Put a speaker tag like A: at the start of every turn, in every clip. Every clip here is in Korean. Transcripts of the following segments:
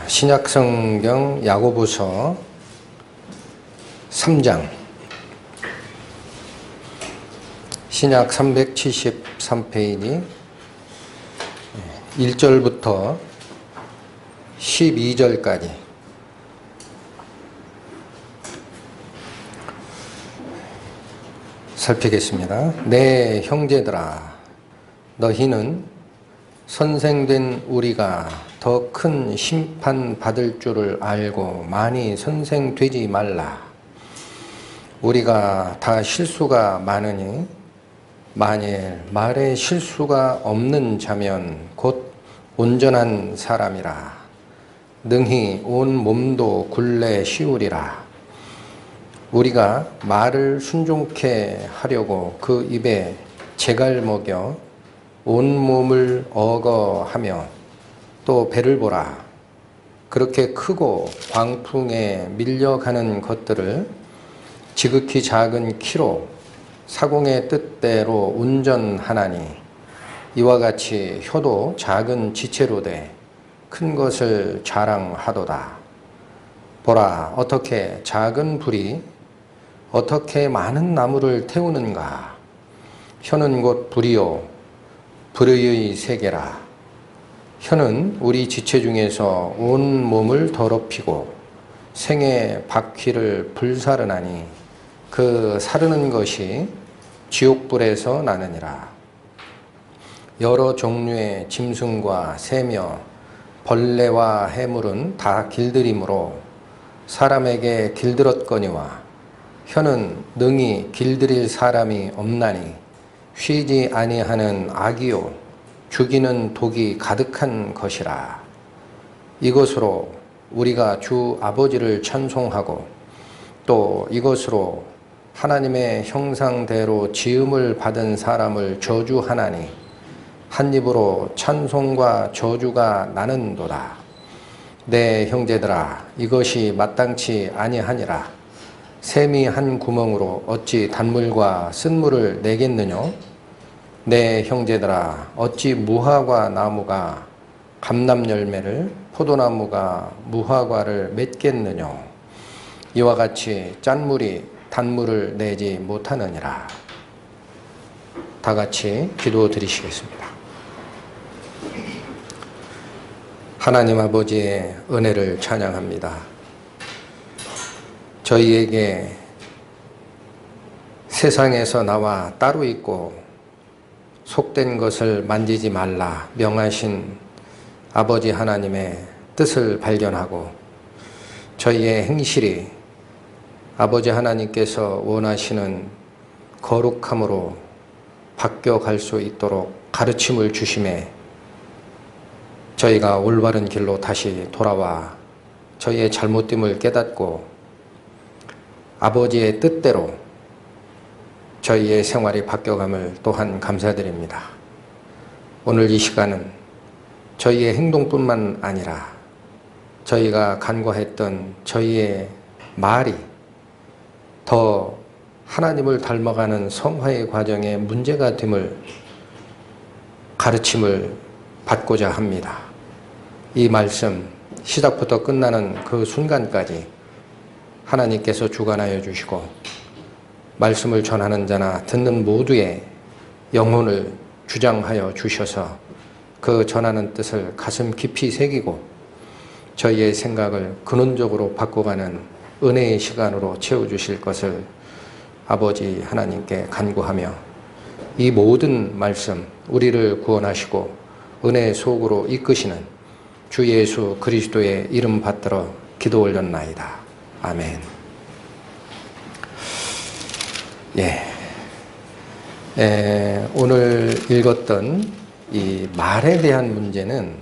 A: 신약성경 야고보서 3장 신약 373페이지 1절부터 12절까지 살피겠습니다. 내 형제들아, 너희는 선생된 우리가 더 큰 심판 받을 줄을 알고 많이 선생되지 말라. 우리가 다 실수가 많으니 만일 말에 실수가 없는 자면 곧 온전한 사람이라. 능히 온 몸도 굴레 씌우리라. 우리가 말을 순종케 하려고 그 입에 재갈 먹여 온 몸을 어거하며 또 배를 보라. 그렇게 크고 광풍에 밀려가는 것들을 지극히 작은 키로 사공의 뜻대로 운전하나니 이와 같이 혀도 작은 지체로 돼 큰 것을 자랑하도다. 보라, 어떻게 작은 불이 어떻게 많은 나무를 태우는가. 혀는 곧 불이요 불의 세계라. 혀는 우리 지체 중에서 온 몸을 더럽히고 생의 바퀴를 불사르나니 그 사르는 것이 지옥불에서 나느니라. 여러 종류의 짐승과 새며 벌레와 해물은 다 길들이므로 사람에게 길들었거니와 혀는 능히 길들일 사람이 없나니 쉬지 아니하는 악이요 죽이는 독이 가득한 것이라. 이것으로 우리가 주 아버지를 찬송하고 또 이것으로 하나님의 형상대로 지음을 받은 사람을 저주하나니 한 입으로 찬송과 저주가 나는도다. 내 형제들아, 이것이 마땅치 아니하니라. 샘이 한 구멍으로 어찌 단물과 쓴물을 내겠느냐? 내 형제들아, 어찌 무화과 나무가 감람 열매를, 포도나무가 무화과를 맺겠느냐? 이와 같이 짠물이 단물을 내지 못하느니라. 다 같이 기도 드리시겠습니다. 하나님 아버지의 은혜를 찬양합니다. 저희에게 세상에서 나와 따로 있고 속된 것을 만지지 말라 명하신 아버지 하나님의 뜻을 발견하고 저희의 행실이 아버지 하나님께서 원하시는 거룩함으로 바뀌어갈 수 있도록 가르침을 주심에 저희가 올바른 길로 다시 돌아와 저희의 잘못됨을 깨닫고 아버지의 뜻대로 저희의 생활이 바뀌어감을 또한 감사드립니다. 오늘 이 시간은 저희의 행동뿐만 아니라 저희가 간과했던 저희의 말이 더 하나님을 닮아가는 성화의 과정에 문제가 됨을 가르침을 받고자 합니다. 이 말씀 시작부터 끝나는 그 순간까지 하나님께서 주관하여 주시고 말씀을 전하는 자나 듣는 모두의 영혼을 주장하여 주셔서 그 전하는 뜻을 가슴 깊이 새기고 저희의 생각을 근원적으로 바꿔가는 은혜의 시간으로 채워주실 것을 아버지 하나님께 간구하며 이 모든 말씀 우리를 구원하시고 은혜의 속으로 이끄시는 주 예수 그리스도의 이름 받들어 기도 올렸나이다. 아멘. 오늘 읽었던 이 말에 대한 문제는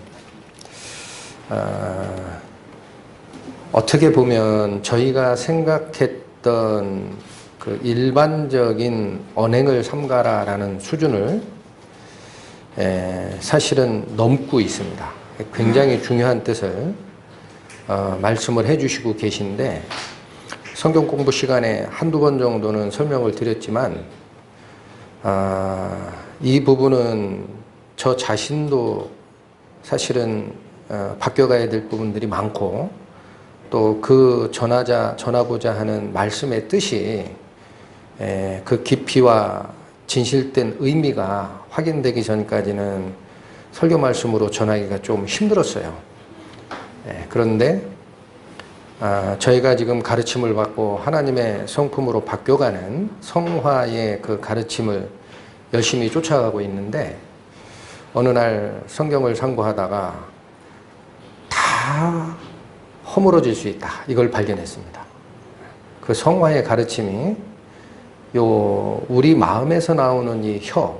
A: 어떻게 보면 저희가 생각했던 그 일반적인 언행을 삼가라라는 수준을 사실은 넘고 있습니다. 굉장히 중요한 뜻을 말씀을 해주시고 계신데 성경 공부 시간에 한두 번 정도는 설명을 드렸지만 이 부분은 저 자신도 사실은 바뀌어가야 될 부분들이 많고, 또 그 전하고자 하는 말씀의 뜻이 그 깊이와 진실된 의미가 확인되기 전까지는 설교 말씀으로 전하기가 좀 힘들었어요. 그런데 저희가 지금 가르침을 받고 하나님의 성품으로 바뀌어가는 성화의 그 가르침을 열심히 쫓아가고 있는데, 어느 날 성경을 상고하다가 다 허물어질 수 있다, 이걸 발견했습니다. 그 성화의 가르침이 우리 마음에서 나오는 이 혀,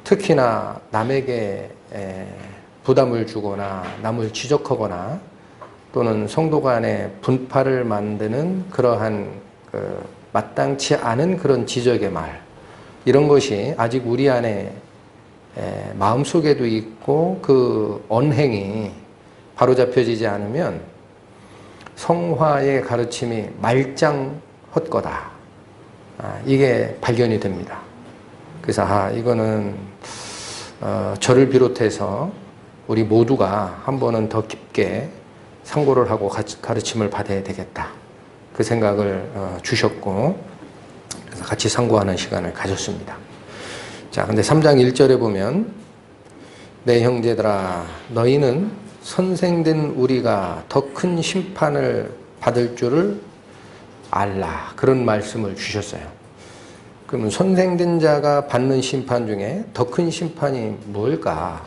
A: 특히나 남에게 부담을 주거나 남을 지적하거나 또는 성도 간의 분파를 만드는 그러한 마땅치 않은 그런 지적의 말, 이런 것이 아직 우리 안에 마음속에도 있고 그 언행이 바로잡혀지지 않으면 성화의 가르침이 말짱 헛거다, 이게 발견이 됩니다. 그래서 이거는 저를 비롯해서 우리 모두가 한 번은 더 깊게 상고를 하고 가르침을 받아야 되겠다, 그 생각을 주셨고, 그래서 같이 상고하는 시간을 가졌습니다. 자, 근데 3장 1절에 보면, 내 형제들아 너희는 선생된 우리가 더 큰 심판을 받을 줄을 알라, 그런 말씀을 주셨어요. 그러면 선생된 자가 받는 심판 중에 더 큰 심판이 뭘까?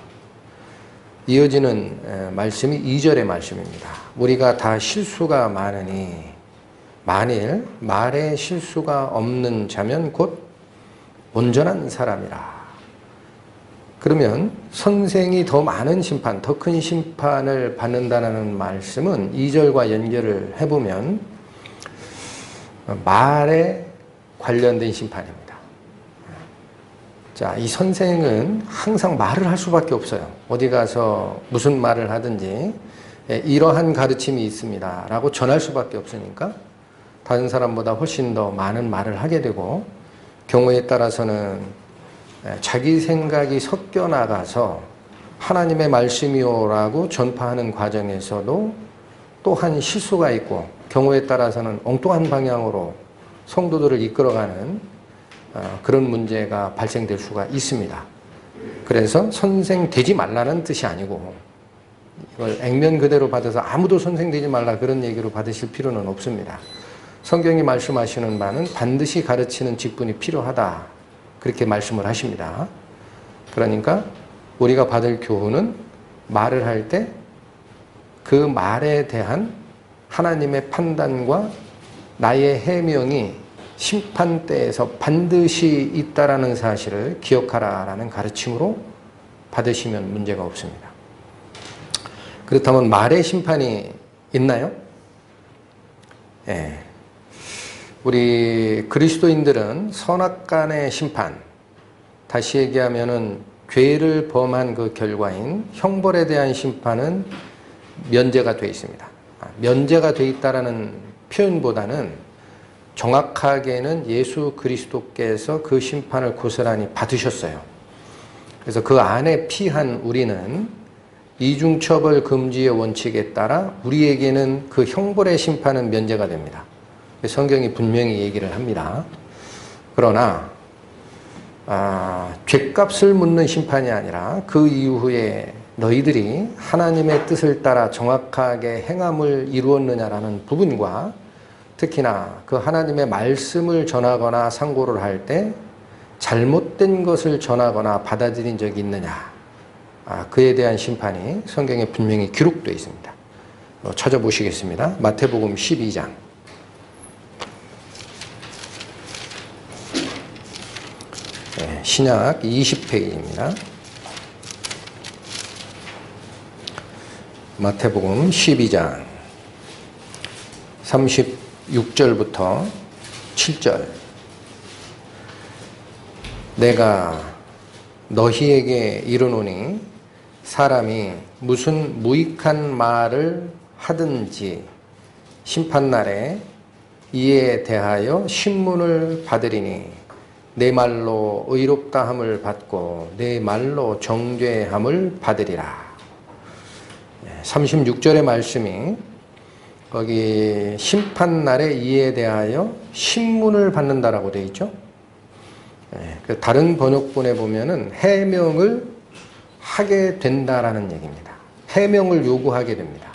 A: 이어지는 말씀이 2절의 말씀입니다. 우리가 다 실수가 많으니 만일 말에 실수가 없는 자면 곧 온전한 사람이라. 그러면 선생이 더 많은 심판, 더 큰 심판을 받는다는 말씀은 2절과 연결을 해보면 말에 관련된 심판입니다. 자, 이 선생은 항상 말을 할 수밖에 없어요. 어디 가서 무슨 말을 하든지 이러한 가르침이 있습니다 라고 전할 수밖에 없으니까 다른 사람보다 훨씬 더 많은 말을 하게 되고, 경우에 따라서는 자기 생각이 섞여 나가서 하나님의 말씀이요라고 전파하는 과정에서도 또한 실수가 있고, 경우에 따라서는 엉뚱한 방향으로 성도들을 이끌어가는 그런 문제가 발생될 수가 있습니다. 그래서 선생 되지 말라는 뜻이 아니고, 이걸 액면 그대로 받아서 아무도 선생 되지 말라 그런 얘기로 받으실 필요는 없습니다. 성경이 말씀하시는 바는 반드시 가르치는 직분이 필요하다, 그렇게 말씀을 하십니다. 그러니까 우리가 받을 교훈은 말을 할 때 그 말에 대한 하나님의 판단과 나의 해명이 심판대에서 반드시 있다라는 사실을 기억하라라는 가르침으로 받으시면 문제가 없습니다. 그렇다면 말의 심판이 있나요? 예. 우리 그리스도인들은 선악간의 심판, 다시 얘기하면은 죄를 범한 그 결과인 형벌에 대한 심판은 면제가 되어 있습니다. 면제가 되어 있다라는 표현보다는 정확하게는 예수 그리스도께서 그 심판을 고스란히 받으셨어요. 그래서 그 안에 피한 우리는 이중처벌 금지의 원칙에 따라 우리에게는 그 형벌의 심판은 면제가 됩니다. 성경이 분명히 얘기를 합니다. 그러나 죗값을 묻는 심판이 아니라 그 이후에 너희들이 하나님의 뜻을 따라 정확하게 행함을 이루었느냐라는 부분과, 특히나 그 하나님의 말씀을 전하거나 상고를 할 때 잘못된 것을 전하거나 받아들인 적이 있느냐, 그에 대한 심판이 성경에 분명히 기록되어 있습니다. 찾아보시겠습니다. 마태복음 12장. 신약 20페이지입니다. 마태복음 12장 36절부터 7절. 내가 너희에게 이르노니 사람이 무슨 무익한 말을 하든지 심판날에 이에 대하여 신문을 받으리니 내 말로 의롭다함을 받고 내 말로 정죄함을 받으리라. 36절의 말씀이 거기 심판날의 이에 대하여 신문을 받는다라고 되어 있죠. 다른 번역본에 보면은 해명을 하게 된다라는 얘기입니다. 해명을 요구하게 됩니다.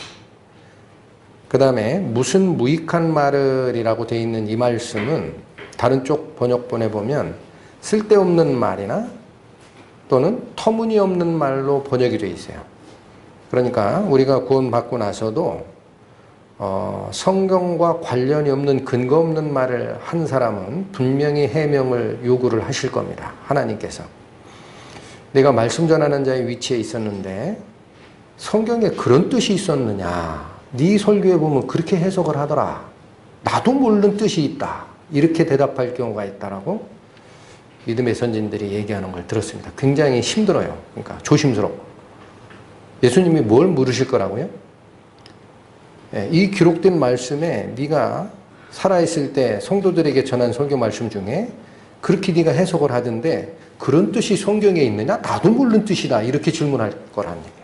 A: 그 다음에 무슨 무익한 말을이라고 되어 있는 이 말씀은 다른 쪽 번역본에 보면 쓸데없는 말이나 또는 터무니없는 말로 번역이 되어 있어요. 그러니까 우리가 구원받고 나서도 성경과 관련이 없는 근거 없는 말을 한 사람은 분명히 해명을 요구를 하실 겁니다. 하나님께서. 내가 말씀 전하는 자의 위치에 있었는데 성경에 그런 뜻이 있었느냐. 네 설교에 보면 그렇게 해석을 하더라. 나도 모르는 뜻이 있다. 이렇게 대답할 경우가 있다라고 믿음의 선진들이 얘기하는 걸 들었습니다. 굉장히 힘들어요. 그러니까 조심스럽고. 예수님이 뭘 물으실 거라고요? 이 기록된 말씀에 네가 살아있을 때 성도들에게 전한 설교 말씀 중에 그렇게 네가 해석을 하던데 그런 뜻이 성경에 있느냐? 나도 모르는 뜻이다. 이렇게 질문할 거라는 얘기예요.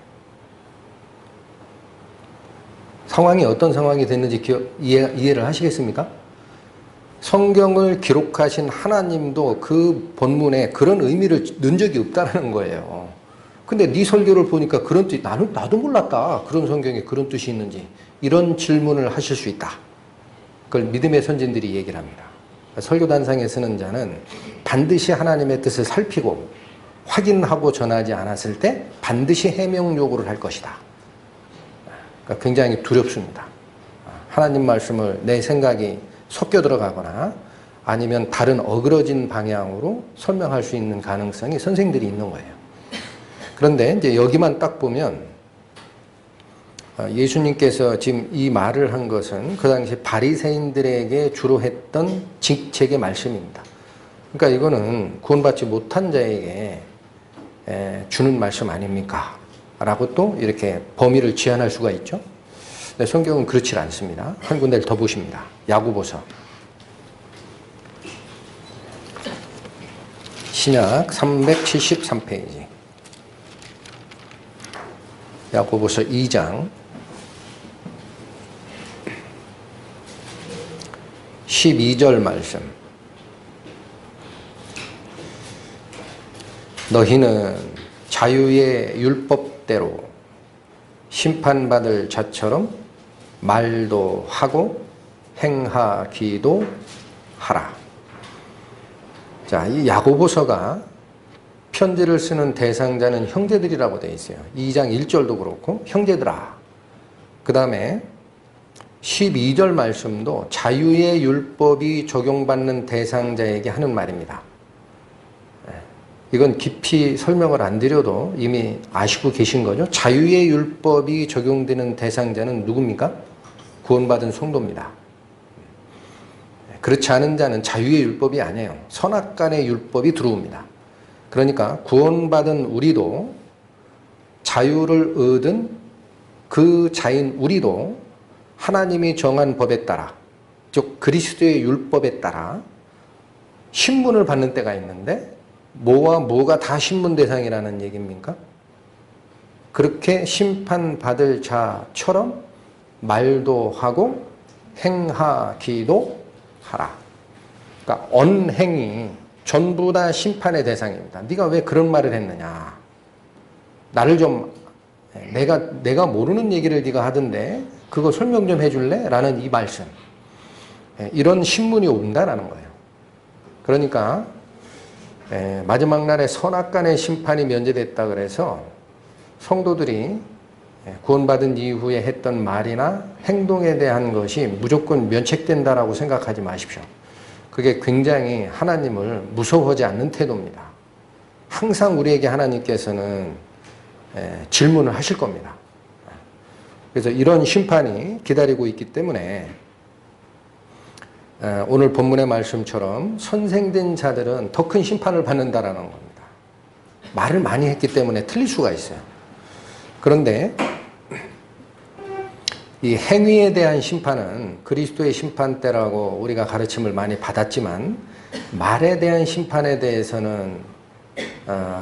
A: 상황이 어떤 상황이 됐는지 이해를 하시겠습니까? 성경을 기록하신 하나님도 그 본문에 그런 의미를 넣은 적이 없다는 거예요. 근데 네 설교를 보니까 그런 뜻, 나도 몰랐다. 그런 성경에 그런 뜻이 있는지. 이런 질문을 하실 수 있다. 그걸 믿음의 선진들이 얘기를 합니다. 설교단상에 서는 자는 반드시 하나님의 뜻을 살피고 확인하고 전하지 않았을 때 반드시 해명 요구를 할 것이다. 그러니까 굉장히 두렵습니다. 하나님 말씀을 내 생각이 섞여 들어가거나 아니면 다른 어그러진 방향으로 설명할 수 있는 가능성이 선생들이 있는 거예요. 그런데 이제 여기만 딱 보면 예수님께서 지금 이 말을 한 것은 그 당시 바리새인들에게 주로 했던 직책의 말씀입니다. 그러니까 이거는 구원받지 못한 자에게 주는 말씀 아닙니까? 라고 또 이렇게 범위를 제한할 수가 있죠. 근데 성경은 그렇지 않습니다. 한 군데를 더 보십니다. 야고보서. 신약 373페이지. 야고보서 2장 12절 말씀. 너희는 자유의 율법대로 심판받을 자처럼 말도 하고 행하기도 하라. 자, 이 야고보서가 편지를 쓰는 대상자는 형제들이라고 되어 있어요. 2장 1절도 그렇고 형제들아. 그 다음에 12절 말씀도 자유의 율법이 적용받는 대상자에게 하는 말입니다. 이건 깊이 설명을 안 드려도 이미 아시고 계신 거죠. 자유의 율법이 적용되는 대상자는 누굽니까? 구원받은 성도입니다. 그렇지 않은 자는 자유의 율법이 아니에요. 선악간의 율법이 들어옵니다. 그러니까 구원받은 우리도 자유를 얻은 그 자인 우리도 하나님이 정한 법에 따라, 즉 그리스도의 율법에 따라 신문을 받는 때가 있는데 뭐와 뭐가 다 신문 대상이라는 얘기입니까? 그렇게 심판받을 자처럼 말도 하고 행하기도 하라. 그러니까 언행이 전부 다 심판의 대상입니다. 네가 왜 그런 말을 했느냐. 나를 좀 내가 모르는 얘기를 네가 하던데 그거 설명 좀 해줄래? 라는 이 말씀. 이런 신문이 온다라는 거예요. 그러니까 마지막 날에 선악간의 심판이 면제됐다 그래서 성도들이 구원받은 이후에 했던 말이나 행동에 대한 것이 무조건 면책된다라고 생각하지 마십시오. 그게 굉장히 하나님을 무서워하지 않는 태도입니다. 항상 우리에게 하나님께서는 질문을 하실 겁니다. 그래서 이런 심판이 기다리고 있기 때문에 오늘 본문의 말씀처럼 선생된 자들은 더 큰 심판을 받는다라는 겁니다. 말을 많이 했기 때문에 틀릴 수가 있어요. 그런데 이 행위에 대한 심판은 그리스도의 심판대라고 우리가 가르침을 많이 받았지만 말에 대한 심판에 대해서는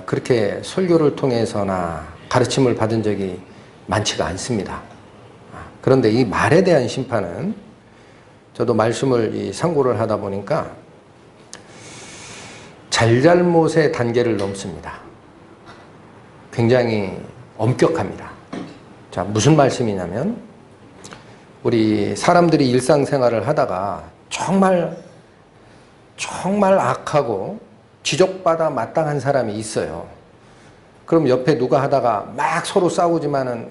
A: 그렇게 설교를 통해서나 가르침을 받은 적이 많지가 않습니다. 그런데 이 말에 대한 심판은 저도 말씀을 상고를 하다 보니까 잘잘못의 단계를 넘습니다. 굉장히 엄격합니다. 자, 무슨 말씀이냐면 우리 사람들이 일상생활을 하다가 정말 악하고 지적받아 마땅한 사람이 있어요. 그럼 옆에 누가 하다가 막 서로 싸우지만은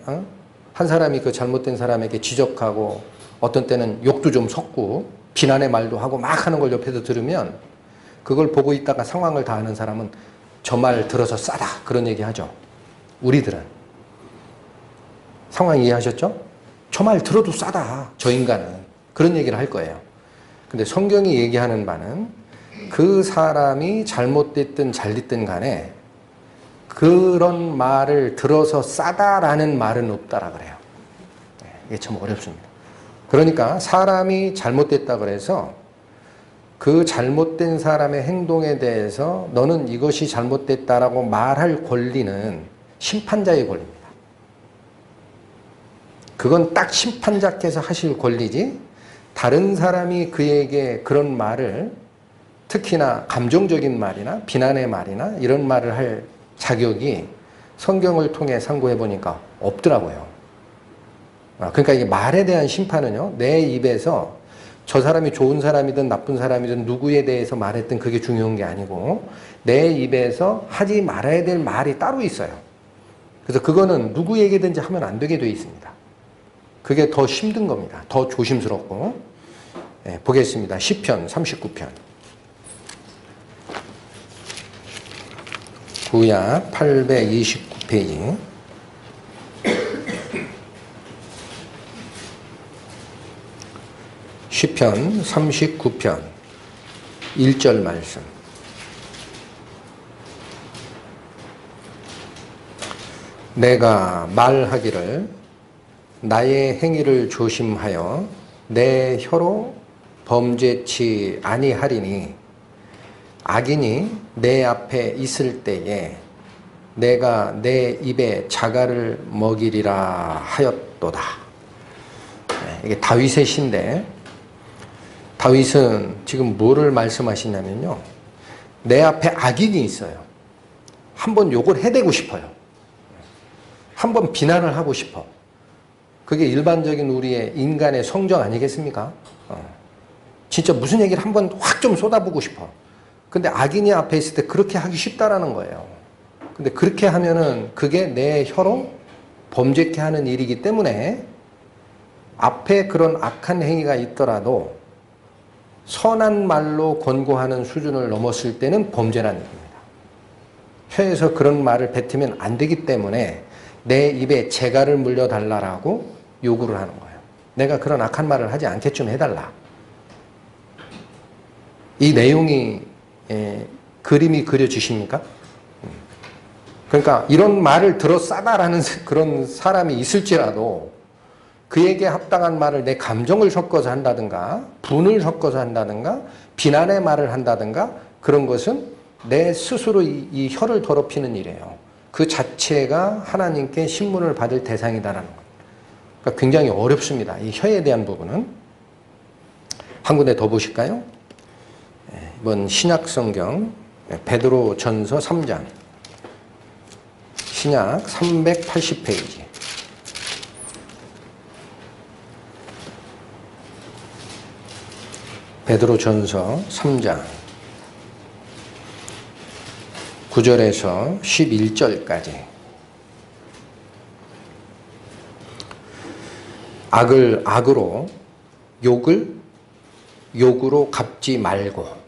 A: 한 사람이 그 잘못된 사람에게 지적하고 어떤 때는 욕도 좀 섞고 비난의 말도 하고 막 하는 걸 옆에서 들으면 그걸 보고 있다가 상황을 다 아는 사람은 저 말 들어서 싸다 그런 얘기 하죠. 우리들은 상황 이해하셨죠? 저 말 들어도 싸다 저 인간은 그런 얘기를 할 거예요. 근데 성경이 얘기하는 바는 그 사람이 잘못됐든 잘됐든 간에 그런 말을 들어서 싸다라는 말은 없다라 그래요. 이게 참 어렵습니다. 그러니까 사람이 잘못됐다 그래서 그 잘못된 사람의 행동에 대해서 너는 이것이 잘못됐다라고 말할 권리는 심판자의 권리입니다. 그건 딱 심판자께서 하실 권리지 다른 사람이 그에게 그런 말을 특히나 감정적인 말이나 비난의 말이나 이런 말을 할 자격이 성경을 통해 상고해 보니까 없더라고요. 그러니까 이게 말에 대한 심판은요, 내 입에서 저 사람이 좋은 사람이든 나쁜 사람이든 누구에 대해서 말했든 그게 중요한 게 아니고 내 입에서 하지 말아야 될 말이 따로 있어요. 그래서 그거는 누구에게든지 하면 안 되게 돼 있습니다. 그게 더 힘든 겁니다. 더 조심스럽고. 네, 보겠습니다. 시편 39편. 구약 829페이지. 시편 39편 1절 말씀. 내가 말하기를 나의 행위를 조심하여 내 혀로 범죄치 아니하리니 악인이 내 앞에 있을 때에 내가 내 입에 자갈을 먹이리라 하였도다. 이게 다윗의 시인데 다윗은 지금 뭐를 말씀하시냐면요. 내 앞에 악인이 있어요. 한번 욕을 해대고 싶어요. 한번 비난을 하고 싶어. 그게 일반적인 우리의 인간의 성정 아니겠습니까? 진짜 무슨 얘기를 한번 확 좀 쏟아보고 싶어. 근데 악인이 앞에 있을 때 그렇게 하기 쉽다라는 거예요. 근데 그렇게 하면은 그게 내 혀로 범죄케 하는 일이기 때문에 앞에 그런 악한 행위가 있더라도 선한 말로 권고하는 수준을 넘었을 때는 범죄라는 얘기입니다. 혀에서 그런 말을 뱉으면 안 되기 때문에 내 입에 재갈을 물려달라고 요구를 하는 거예요. 내가 그런 악한 말을 하지 않게 좀 해달라. 이 내용이 그림이 그려지십니까? 그러니까 이런 말을 들어 싸다라는 그런 사람이 있을지라도 그에게 합당한 말을 내 감정을 섞어서 한다든가 분을 섞어서 한다든가 비난의 말을 한다든가 그런 것은 내 스스로 이 혀를 더럽히는 일이에요. 그 자체가 하나님께 신문을 받을 대상이다라는 것. 그러니까 굉장히 어렵습니다. 이 혀에 대한 부분은. 한 군데 더 보실까요? 이번 신약 성경 베드로 전서 3장 신약 380페이지 베드로 전서 3장 9절에서 11절까지 악을 악으로 욕을 욕으로 갚지 말고.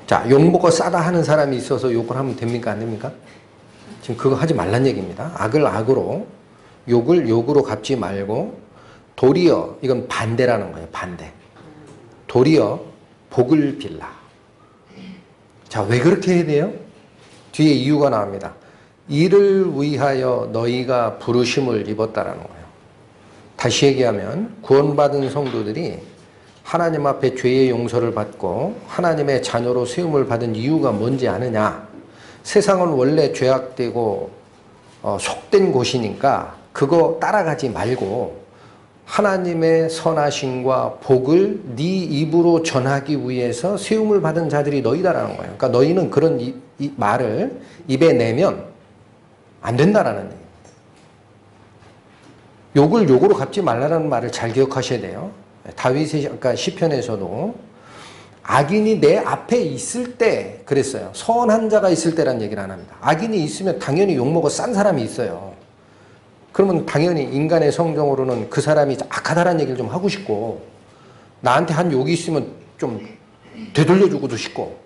A: 자, 욕먹어 싸다 하는 사람이 있어서 욕을 하면 됩니까? 안 됩니까? 지금 그거 하지 말란 얘기입니다. 악을 악으로 욕을 욕으로 갚지 말고 도리어, 이건 반대라는 거예요. 반대. 도리어 복을 빌라. 자, 왜 그렇게 해야 돼요? 뒤에 이유가 나옵니다. 이를 위하여 너희가 부르심을 입었다라는 거예요. 다시 얘기하면 구원받은 성도들이 하나님 앞에 죄의 용서를 받고 하나님의 자녀로 세움을 받은 이유가 뭔지 아느냐? 세상은 원래 죄악되고 속된 곳이니까 그거 따라가지 말고 하나님의 선하심과 복을 네 입으로 전하기 위해서 세움을 받은 자들이 너희다라는 거예요. 그러니까 너희는 그런 이 말을 입에 내면 안 된다라는 얘기예요. 욕을 욕으로 갚지 말라는 말을 잘 기억하셔야 돼요. 다윗의 아까 시편에서도 악인이 내 앞에 있을 때 그랬어요. 선한 자가 있을 때란 얘기를 안 합니다. 악인이 있으면 당연히 욕먹어 싼 사람이 있어요. 그러면 당연히 인간의 성정으로는 그 사람이 악하다라는 얘기를 좀 하고 싶고 나한테 한 욕이 있으면 좀 되돌려주고도 싶고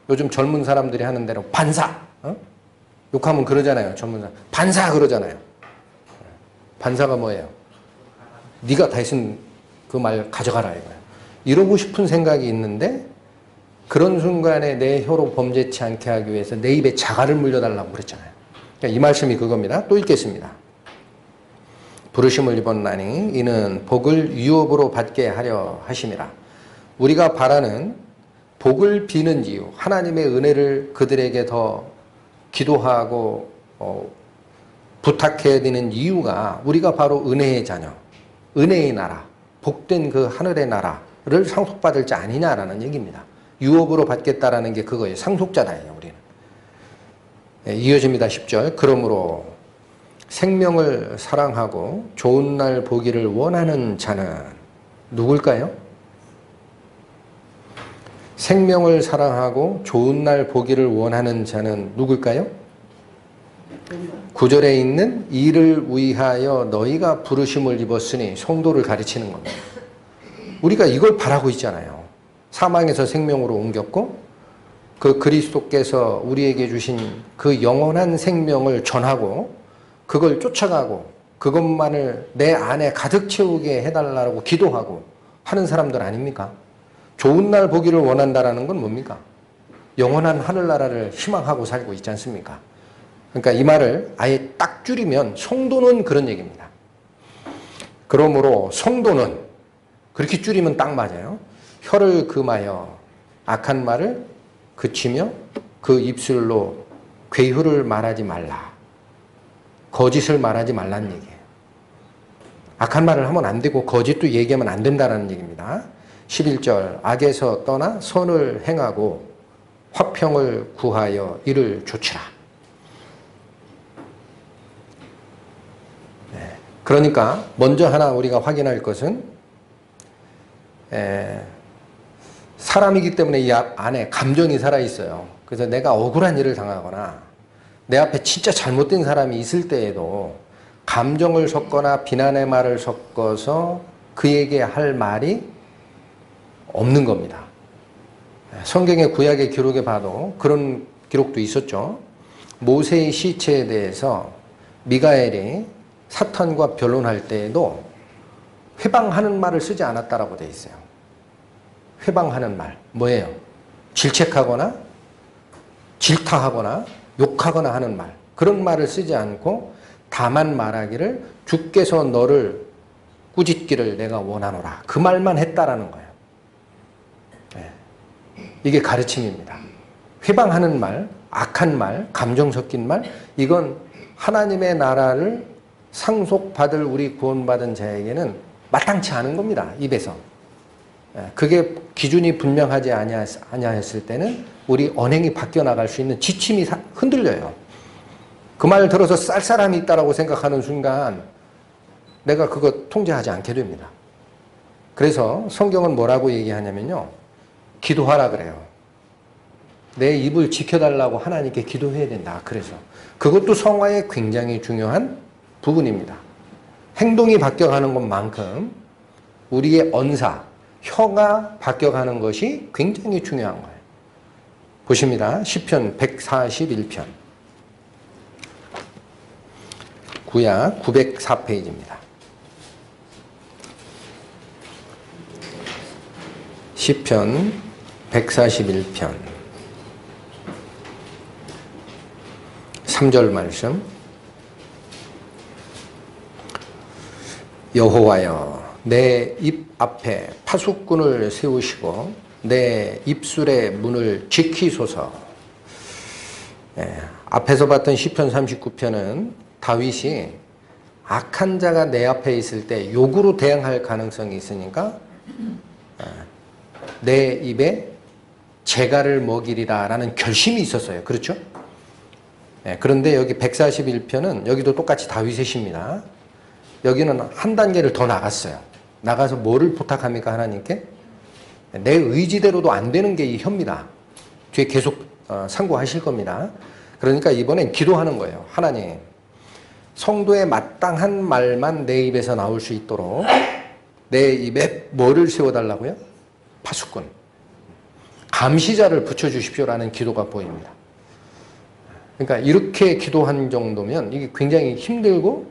A: 요즘 젊은 사람들이 하는 대로 반사 욕하면 그러잖아요. 젊은 사람 반사 그러잖아요. 반사가 뭐예요? 네가 다 했으면 그 말 가져가라 이거예요. 이러고 싶은 생각이 있는데 그런 순간에 내 혀로 범죄치 않게 하기 위해서 내 입에 자갈을 물려달라고 그랬잖아요. 그러니까 이 말씀이 그겁니다. 또 읽겠습니다. 부르심을 입었나니 이는 복을 유업으로 받게 하려 하심이라. 우리가 바라는 복을 비는 이유, 하나님의 은혜를 그들에게 더 기도하고 부탁해야 되는 이유가 우리가 바로 은혜의 자녀, 은혜의 나라, 복된 그 하늘의 나라를 상속받을 자 아니냐라는 얘기입니다. 유업으로 받겠다라는 게 그거예요. 상속자다예요, 우리는. 네, 이어집니다. 10절. 그러므로 생명을 사랑하고 좋은 날 보기를 원하는 자는 누굴까요? 생명을 사랑하고 좋은 날 보기를 원하는 자는 누굴까요? 9절에 있는 이를 위하여 너희가 부르심을 입었으니 성도를 가르치는 겁니다. 우리가 이걸 바라고 있잖아요. 사망에서 생명으로 옮겼고 그 그리스도께서 우리에게 주신 그 영원한 생명을 전하고 그걸 쫓아가고 그것만을 내 안에 가득 채우게 해달라고 기도하고 하는 사람들 아닙니까? 좋은 날 보기를 원한다라는 건 뭡니까? 영원한 하늘나라를 희망하고 살고 있지 않습니까? 그러니까 이 말을 아예 딱 줄이면 성도는 그런 얘기입니다. 그러므로 성도는 그렇게 줄이면 딱 맞아요. 혀를 금하여 악한 말을 그치며 그 입술로 괴후를 말하지 말라. 거짓을 말하지 말라는 얘기예요. 악한 말을 하면 안 되고 거짓도 얘기하면 안 된다는 얘기입니다. 11절 악에서 떠나 선을 행하고 화평을 구하여 이를 조치라. 네. 그러니까 먼저 하나 우리가 확인할 것은 사람이기 때문에 이 안에 감정이 살아있어요. 그래서 내가 억울한 일을 당하거나 내 앞에 진짜 잘못된 사람이 있을 때에도 감정을 섞거나 비난의 말을 섞어서 그에게 할 말이 없는 겁니다. 성경의 구약의 기록에 봐도 그런 기록도 있었죠. 모세의 시체에 대해서 미가엘이 사탄과 변론할 때에도 회방하는 말을 쓰지 않았다라고 되어 있어요. 회방하는 말 뭐예요? 질책하거나 질타하거나 욕하거나 하는 말 그런 말을 쓰지 않고 다만 말하기를 주께서 너를 꾸짖기를 내가 원하노라 그 말만 했다라는 거예요. 네. 이게 가르침입니다. 회방하는 말, 악한 말, 감정 섞인 말 이건 하나님의 나라를 상속받을 우리 구원받은 자에게는 마땅치 않은 겁니다. 입에서. 그게 기준이 분명하지 아니했을 때는 우리 언행이 바뀌어 나갈 수 있는 지침이 흔들려요. 그 말 들어서 쌀쌀함이 있다라고 생각하는 순간 내가 그거 통제하지 않게 됩니다. 그래서 성경은 뭐라고 얘기하냐면요. 기도하라 그래요. 내 입을 지켜달라고 하나님께 기도해야 된다. 그래서 그것도 성화의 굉장히 중요한 부분입니다. 행동이 바뀌어가는 것만큼 우리의 언사, 혀가 바뀌어가는 것이 굉장히 중요한 거예요. 보십니다. 시편 141편. 구약 904페이지입니다. 시편 141편 3절 말씀. 여호와여 내 입 앞에 파수꾼을 세우시고 내 입술의 문을 지키소서. 앞에서 봤던 시편 39편은 다윗이 악한 자가 내 앞에 있을 때 욕으로 대항할 가능성이 있으니까 내 입에 재갈을 먹이리라 라는 결심이 있었어요. 그렇죠? 그런데 여기 141편은 여기도 똑같이 다윗의 시입니다. 여기는 한 단계를 더 나갔어요. 나가서 뭐를 부탁합니까? 하나님께? 내 의지대로도 안 되는 게 이 혀입니다. 뒤에 계속 상고하실 겁니다. 그러니까 이번엔 기도하는 거예요. 하나님, 성도에 마땅한 말만 내 입에서 나올 수 있도록 내 입에 뭐를 세워달라고요? 파수꾼, 감시자를 붙여주십시오라는 기도가 보입니다. 그러니까 이렇게 기도한 정도면 이게 굉장히 힘들고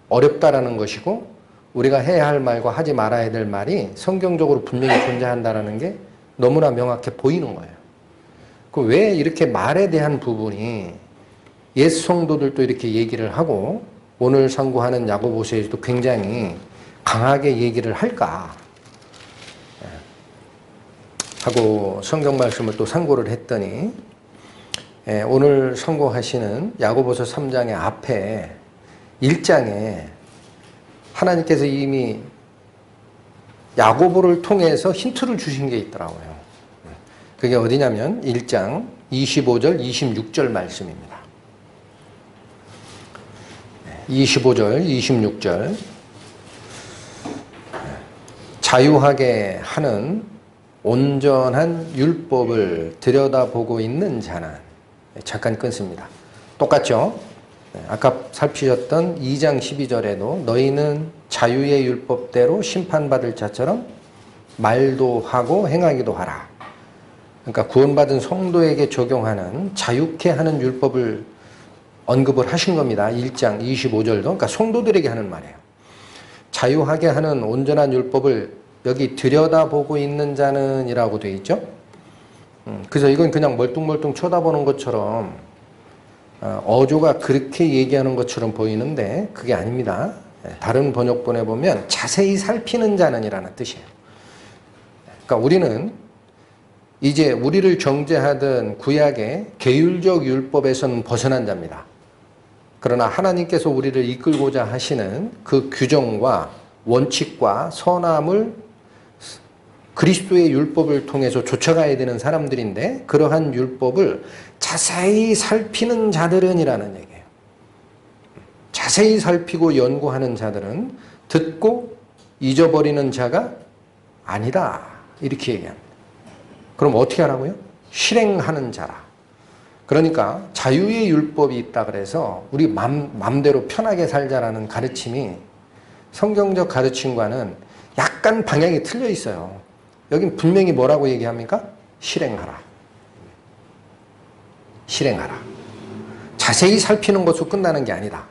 A: 어렵다라는 것이고, 우리가 해야 할 말과 하지 말아야 될 말이 성경적으로 분명히 존재한다는 게 너무나 명확해 보이는 거예요. 왜 이렇게 말에 대한 부분이 옛 성도들도 이렇게 얘기를 하고 오늘 상고하는 야고보서에서도 굉장히 강하게 얘기를 할까 하고 성경 말씀을 또 상고를 했더니, 오늘 상고하시는 야고보서 3장의 앞에 1장에 하나님께서 이미 야고보를 통해서 힌트를 주신 게 있더라고요. 그게 어디냐면 1장 25절 26절 말씀입니다. 25절 26절 자유하게 하는 온전한 율법을 들여다보고 있는 자는, 잠깐 끊습니다. 똑같죠? 아까 살피셨던 2장 12절에도 너희는 자유의 율법대로 심판받을 자처럼 말도 하고 행하기도 하라. 그러니까 구원받은 성도에게 적용하는 자유케 하는 율법을 언급을 하신 겁니다. 1장 25절도. 그러니까 성도들에게 하는 말이에요. 자유하게 하는 온전한 율법을 여기 들여다보고 있는 자는 이라고 되어 있죠. 그래서 이건 그냥 멀뚱멀뚱 쳐다보는 것처럼 어조가 그렇게 얘기하는 것처럼 보이는데 그게 아닙니다. 다른 번역본에 보면 자세히 살피는 자는 이라는 뜻이에요. 그러니까 우리는 이제 우리를 정죄하던 구약의 계율적 율법에서는 벗어난 자입니다. 그러나 하나님께서 우리를 이끌고자 하시는 그 규정과 원칙과 선함을 그리스도의 율법을 통해서 좇아가야 되는 사람들인데, 그러한 율법을 자세히 살피는 자들은 이라는 얘기예요. 자세히 살피고 연구하는 자들은 듣고 잊어버리는 자가 아니다, 이렇게 얘기합니다. 그럼 어떻게 하라고요? 실행하는 자라. 그러니까 자유의 율법이 있다 그래서 우리 맘대로 편하게 살자라는 가르침이 성경적 가르침과는 약간 방향이 틀려 있어요. 여긴 분명히 뭐라고 얘기합니까? 실행하라. 실행하라. 자세히 살피는 것으로 끝나는 게 아니다.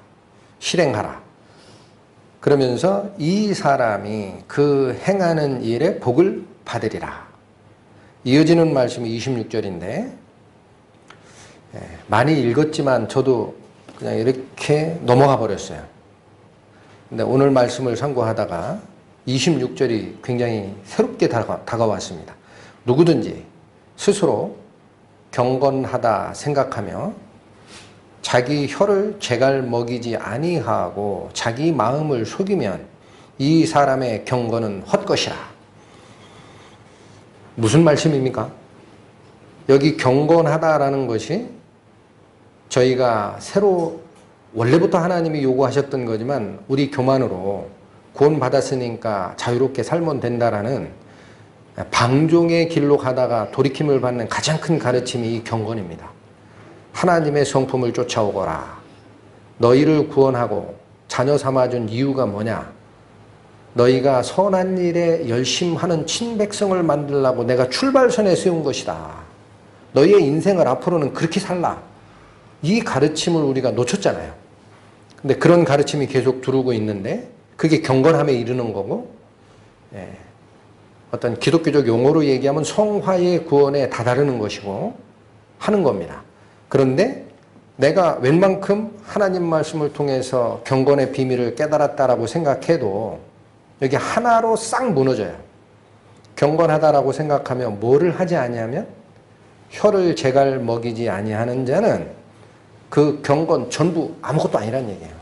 A: 실행하라. 그러면서 이 사람이 그 행하는 일에 복을 받으리라. 이어지는 말씀이 26절인데 많이 읽었지만 저도 그냥 이렇게 넘어가 버렸어요. 근데 오늘 말씀을 상고하다가 26절이 굉장히 새롭게 다가왔습니다. 누구든지 스스로 경건하다 생각하며 자기 혀를 재갈 먹이지 아니하고 자기 마음을 속이면 이 사람의 경건은 헛것이라. 무슨 말씀입니까? 여기 경건하다라는 것이 저희가 새로 원래부터 하나님이 요구하셨던 거지만 우리 교만으로 구원받았으니까 자유롭게 살면 된다라는 방종의 길로 가다가 돌이킴을 받는 가장 큰 가르침이 이 경건입니다. 하나님의 성품을 쫓아오거라. 너희를 구원하고 자녀 삼아준 이유가 뭐냐? 너희가 선한 일에 열심하는 친백성을 만들려고 내가 출발선에 세운 것이다. 너희의 인생을 앞으로는 그렇게 살라. 이 가르침을 우리가 놓쳤잖아요. 근데 그런 가르침이 계속 두르고 있는데 그게 경건함에 이르는 거고, 어떤 기독교적 용어로 얘기하면 성화의 구원에 다다르는 것이고 하는 겁니다. 그런데 내가 웬만큼 하나님 말씀을 통해서 경건의 비밀을 깨달았다라고 생각해도 여기 하나로 싹 무너져요. 경건하다라고 생각하면 뭐를 하지 않냐면 혀를 제갈 먹이지 아니하는 자는 그 경건 전부 아무것도 아니란 얘기예요.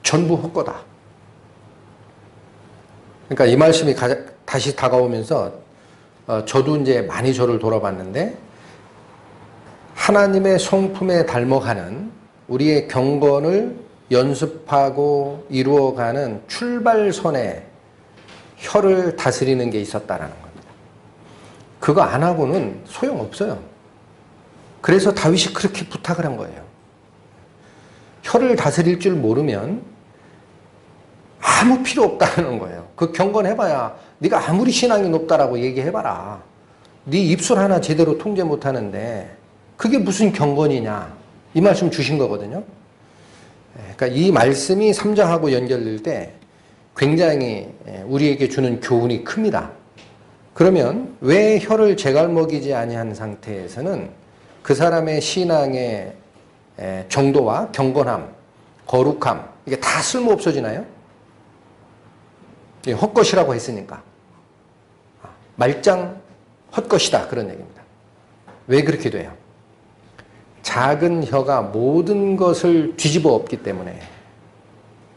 A: 전부 헛거다. 그러니까 이 말씀이 다시 다가오면서 저도 이제 많이 저를 돌아봤는데 하나님의 성품에 닮아가는 우리의 경건을 연습하고 이루어가는 출발선에 혀를 다스리는 게 있었다라는 겁니다. 그거 안 하고는 소용없어요. 그래서 다윗이 그렇게 부탁을 한 거예요. 혀를 다스릴 줄 모르면 아무 필요 없다는 거예요. 그 경건해봐야 네가 아무리 신앙이 높다라고 얘기해봐라. 네 입술 하나 제대로 통제 못하는데 그게 무슨 경건이냐. 이 말씀 주신 거거든요. 그러니까 이 말씀이 3장하고 연결될 때 굉장히 우리에게 주는 교훈이 큽니다. 그러면 왜 혀를 제갈먹이지 아니한 상태에서는 그 사람의 신앙의 정도와 경건함, 거룩함 이게 다 쓸모 없어지나요? 헛것이라고 했으니까. 말짱 헛것이다 그런 얘기입니다. 왜 그렇게 돼요? 작은 혀가 모든 것을 뒤집어 엎기 때문에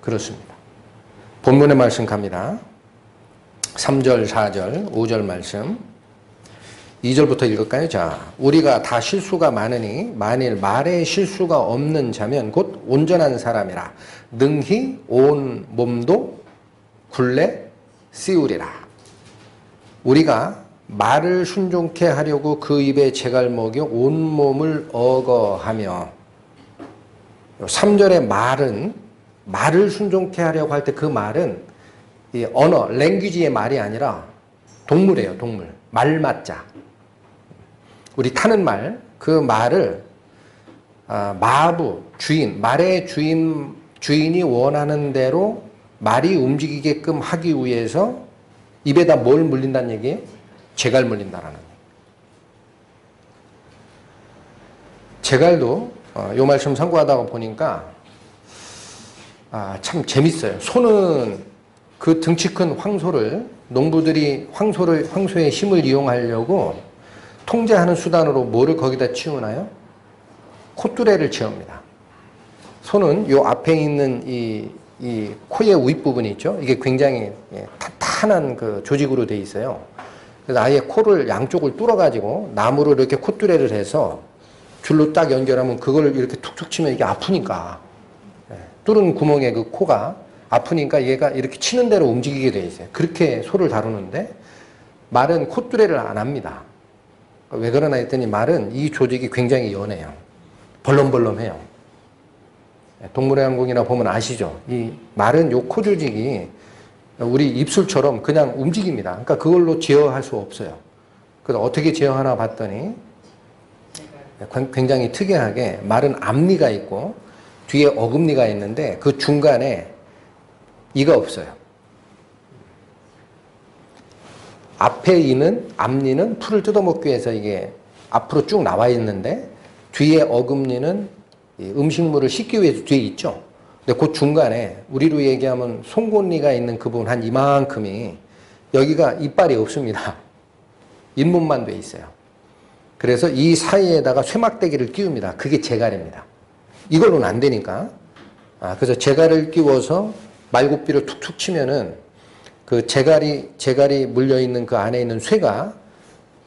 A: 그렇습니다. 본문의 말씀 갑니다. 3절, 4절, 5절 말씀 2절부터 읽을까요? 자, 우리가 다 실수가 많으니 만일 말에 실수가 없는 자면 곧 온전한 사람이라 능히 온 몸도 굴레 씌우리라. 우리가 말을 순종케 하려고 그 입에 재갈 먹여 온몸을 어거하며 3절의 말을 순종케 하려고 할 때 그 말은 이 언어, 랭귀지의 말이 아니라 동물이에요. 동물. 말맞자. 우리 타는 말, 그 말을 마부, 주인, 말의 주인이 원하는 대로 말이 움직이게끔 하기 위해서 입에다 뭘 물린다는 얘기예요? 재갈 물린다라는 얘기예요. 재갈도 요 말씀 상고하다가 보니까 참 재밌어요. 소는 그 등치 큰 황소를 농부들이 황소의 힘을 이용하려고 통제하는 수단으로 뭐를 거기다 치우나요? 콧뚜레를 채웁니다. 소는 요 앞에 있는 이 코의 윗부분이 있죠. 이게 굉장히 탄탄한 그 조직으로 돼 있어요. 그래서 아예 코를 양쪽을 뚫어가지고 나무로 이렇게 콧뚜레를 해서 줄로 딱 연결하면 그걸 이렇게 툭툭 치면 이게 아프니까 뚫은 구멍에 그 코가 아프니까 얘가 이렇게 치는 대로 움직이게 돼 있어요. 그렇게 소를 다루는데 말은 콧뚜레를 안 합니다. 왜 그러나 했더니 말은 이 조직이 굉장히 연해요. 벌렁벌렁해요. 동물의 항공이나 보면 아시죠? 이 말은 요 코 조직이 우리 입술처럼 그냥 움직입니다. 그러니까 그걸로 제어할 수 없어요. 그래서 어떻게 제어하나 봤더니 굉장히 특이하게 말은 앞니가 있고 뒤에 어금니가 있는데 그 중간에 이가 없어요. 앞에 이는 앞니는 풀을 뜯어먹기 위해서 이게 앞으로 쭉 나와 있는데 뒤에 어금니는 음식물을 씻기 위해서 뒤에 있죠. 근데 그 중간에 우리로 얘기하면 송곳니가 있는 그 부분 한 이만큼이 여기가 이빨이 없습니다. 잇몸만 돼 있어요. 그래서 이 사이에다가 쇠막대기를 끼웁니다. 그게 재갈입니다. 이걸로는 안 되니까. 그래서 재갈을 끼워서 말굽비를 툭툭 치면은 그 재갈이 물려있는 그 안에 있는 쇠가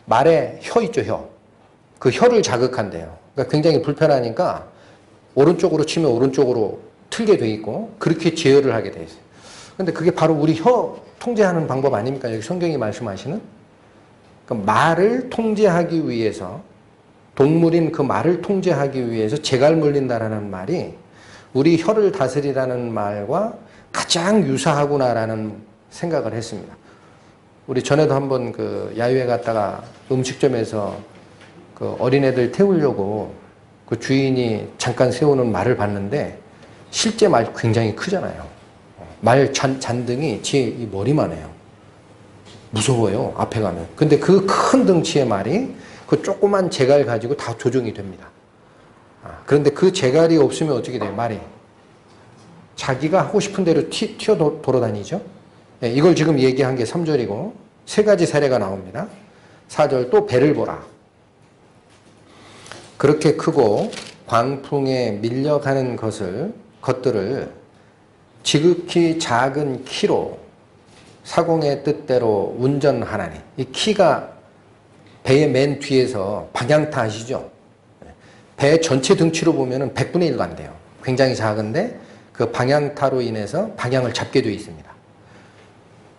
A: 말의 혀 있죠, 혀. 그 혀를 자극한대요. 그러니까 굉장히 불편하니까 오른쪽으로 치면 오른쪽으로 틀게 돼 있고 그렇게 제어를 하게 돼 있어요. 근데 그게 바로 우리 혀 통제하는 방법 아닙니까? 여기 성경이 말씀하시는? 그러니까 말을 통제하기 위해서 동물인 그 말을 통제하기 위해서 재갈 물린다라는 말이 우리 혀를 다스리라는 말과 가장 유사하구나라는 생각을 했습니다. 우리 전에도 한번 그 야유회 갔다가 음식점에서 그 어린애들 태우려고 그 주인이 잠깐 세우는 말을 봤는데 실제 말 굉장히 크잖아요. 말 잔등이 제 머리만 해요. 무서워요. 앞에 가면. 근데 그 큰 덩치의 말이 그 조그만 재갈 가지고 다 조정이 됩니다. 그런데 그 재갈이 없으면 어떻게 돼요? 말이. 자기가 하고 싶은 대로 튀어 돌아다니죠. 이걸 지금 얘기한 게 3절이고 세 가지 사례가 나옵니다. 4절 또 배를 보라. 그렇게 크고 광풍에 밀려가는 것들을 지극히 작은 키로 사공의 뜻대로 운전하나니. 이 키가 배의 맨 뒤에서 방향타 아시죠? 배 전체 등치로 보면 100분의 1도 안 돼요. 굉장히 작은데 그 방향타로 인해서 방향을 잡게 되어 있습니다.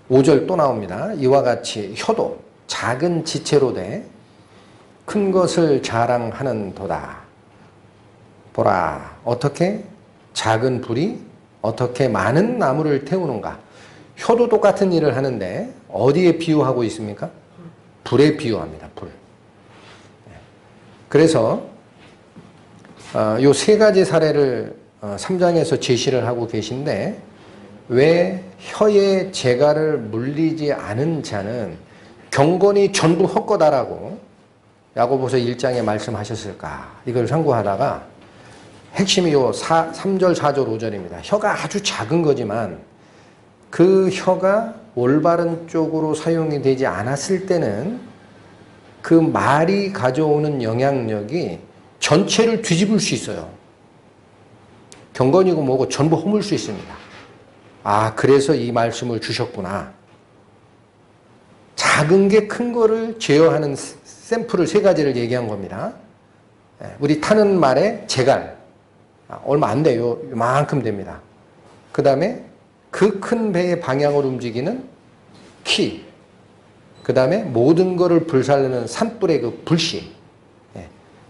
A: 5절 또 나옵니다. 이와 같이 혀도 작은 지체로 돼 큰 것을 자랑하는도다. 보라, 어떻게 작은 불이 어떻게 많은 나무를 태우는가. 혀도 똑같은 일을 하는데 어디에 비유하고 있습니까? 불에 비유합니다. 불. 그래서 요 세 가지 사례를 3장에서 제시를 하고 계신데, 왜 혀의 재갈을 물리지 않은 자는 경건이 전부 헛거다라고 야고보서 1장에 말씀하셨을까? 이걸 상고하다가 핵심이 요 3절, 4절, 5절입니다. 혀가 아주 작은 거지만 그 혀가 올바른 쪽으로 사용이 되지 않았을 때는 그 말이 가져오는 영향력이 전체를 뒤집을 수 있어요. 경건이고 뭐고 전부 허물 수 있습니다. 아, 그래서 이 말씀을 주셨구나. 작은 게 큰 거를 제어하는 샘플을 세 가지를 얘기한 겁니다. 우리 타는 말의 재갈. 얼마 안 돼요. 이만큼 됩니다. 그 다음에 그 큰 배의 방향을 움직이는 키. 그 다음에 모든 거를 불살르는 산불의 그 불씨.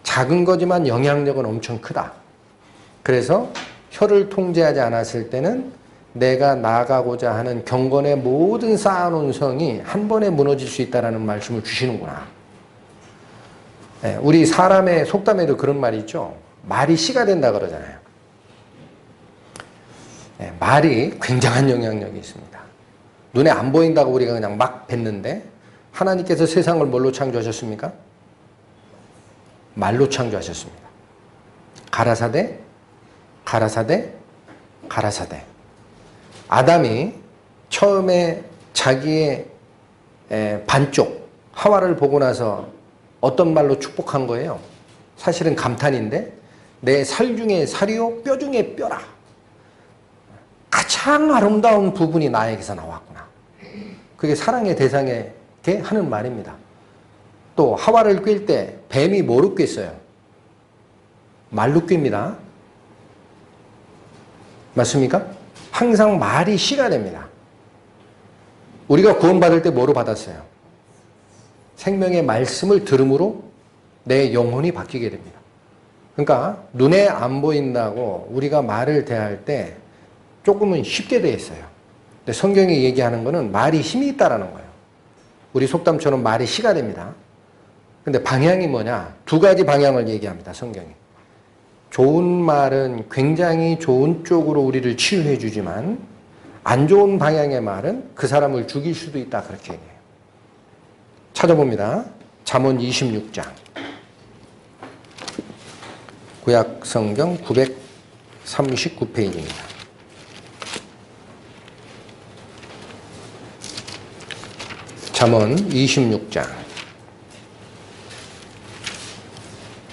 A: 작은 거지만 영향력은 엄청 크다. 그래서 혀를 통제하지 않았을 때는 내가 나아가고자 하는 경건의 모든 쌓아놓은 성이 한 번에 무너질 수 있다는 말씀을 주시는구나. 우리 사람의 속담에도 그런 말이 있죠. 말이 씨가 된다 그러잖아요. 말이 굉장한 영향력이 있습니다. 눈에 안 보인다고 우리가 그냥 막 뱉는데, 하나님께서 세상을 뭘로 창조하셨습니까? 말로 창조하셨습니다. 가라사대, 가라사대, 가라사대. 아담이 처음에 자기의 반쪽 하와를 보고 나서 어떤 말로 축복한 거예요? 사실은 감탄인데, 내 살 중에 살이요 뼈 중에 뼈라. 가장 아름다운 부분이 나에게서 나왔구나. 그게 사랑의 대상에게 하는 말입니다. 또 하와를 꿰일 때 뱀이 뭐로 꿰어요? 말로 꿰입니다. 맞습니까? 항상 말이 씨가 됩니다. 우리가 구원받을 때 뭐로 받았어요? 생명의 말씀을 들음으로 내 영혼이 바뀌게 됩니다. 그러니까 눈에 안 보인다고 우리가 말을 대할 때 조금은 쉽게 돼 있어요. 근데 성경이 얘기하는 거는 말이 힘이 있다라는 거예요. 우리 속담처럼 말이 씨가 됩니다. 근데 방향이 뭐냐? 두 가지 방향을 얘기합니다. 성경이. 좋은 말은 굉장히 좋은 쪽으로 우리를 치유해 주지만 안 좋은 방향의 말은 그 사람을 죽일 수도 있다. 그렇게 얘기해요. 찾아봅니다. 잠언 26장. 구약성경 939페이지입니다. 잠언 26장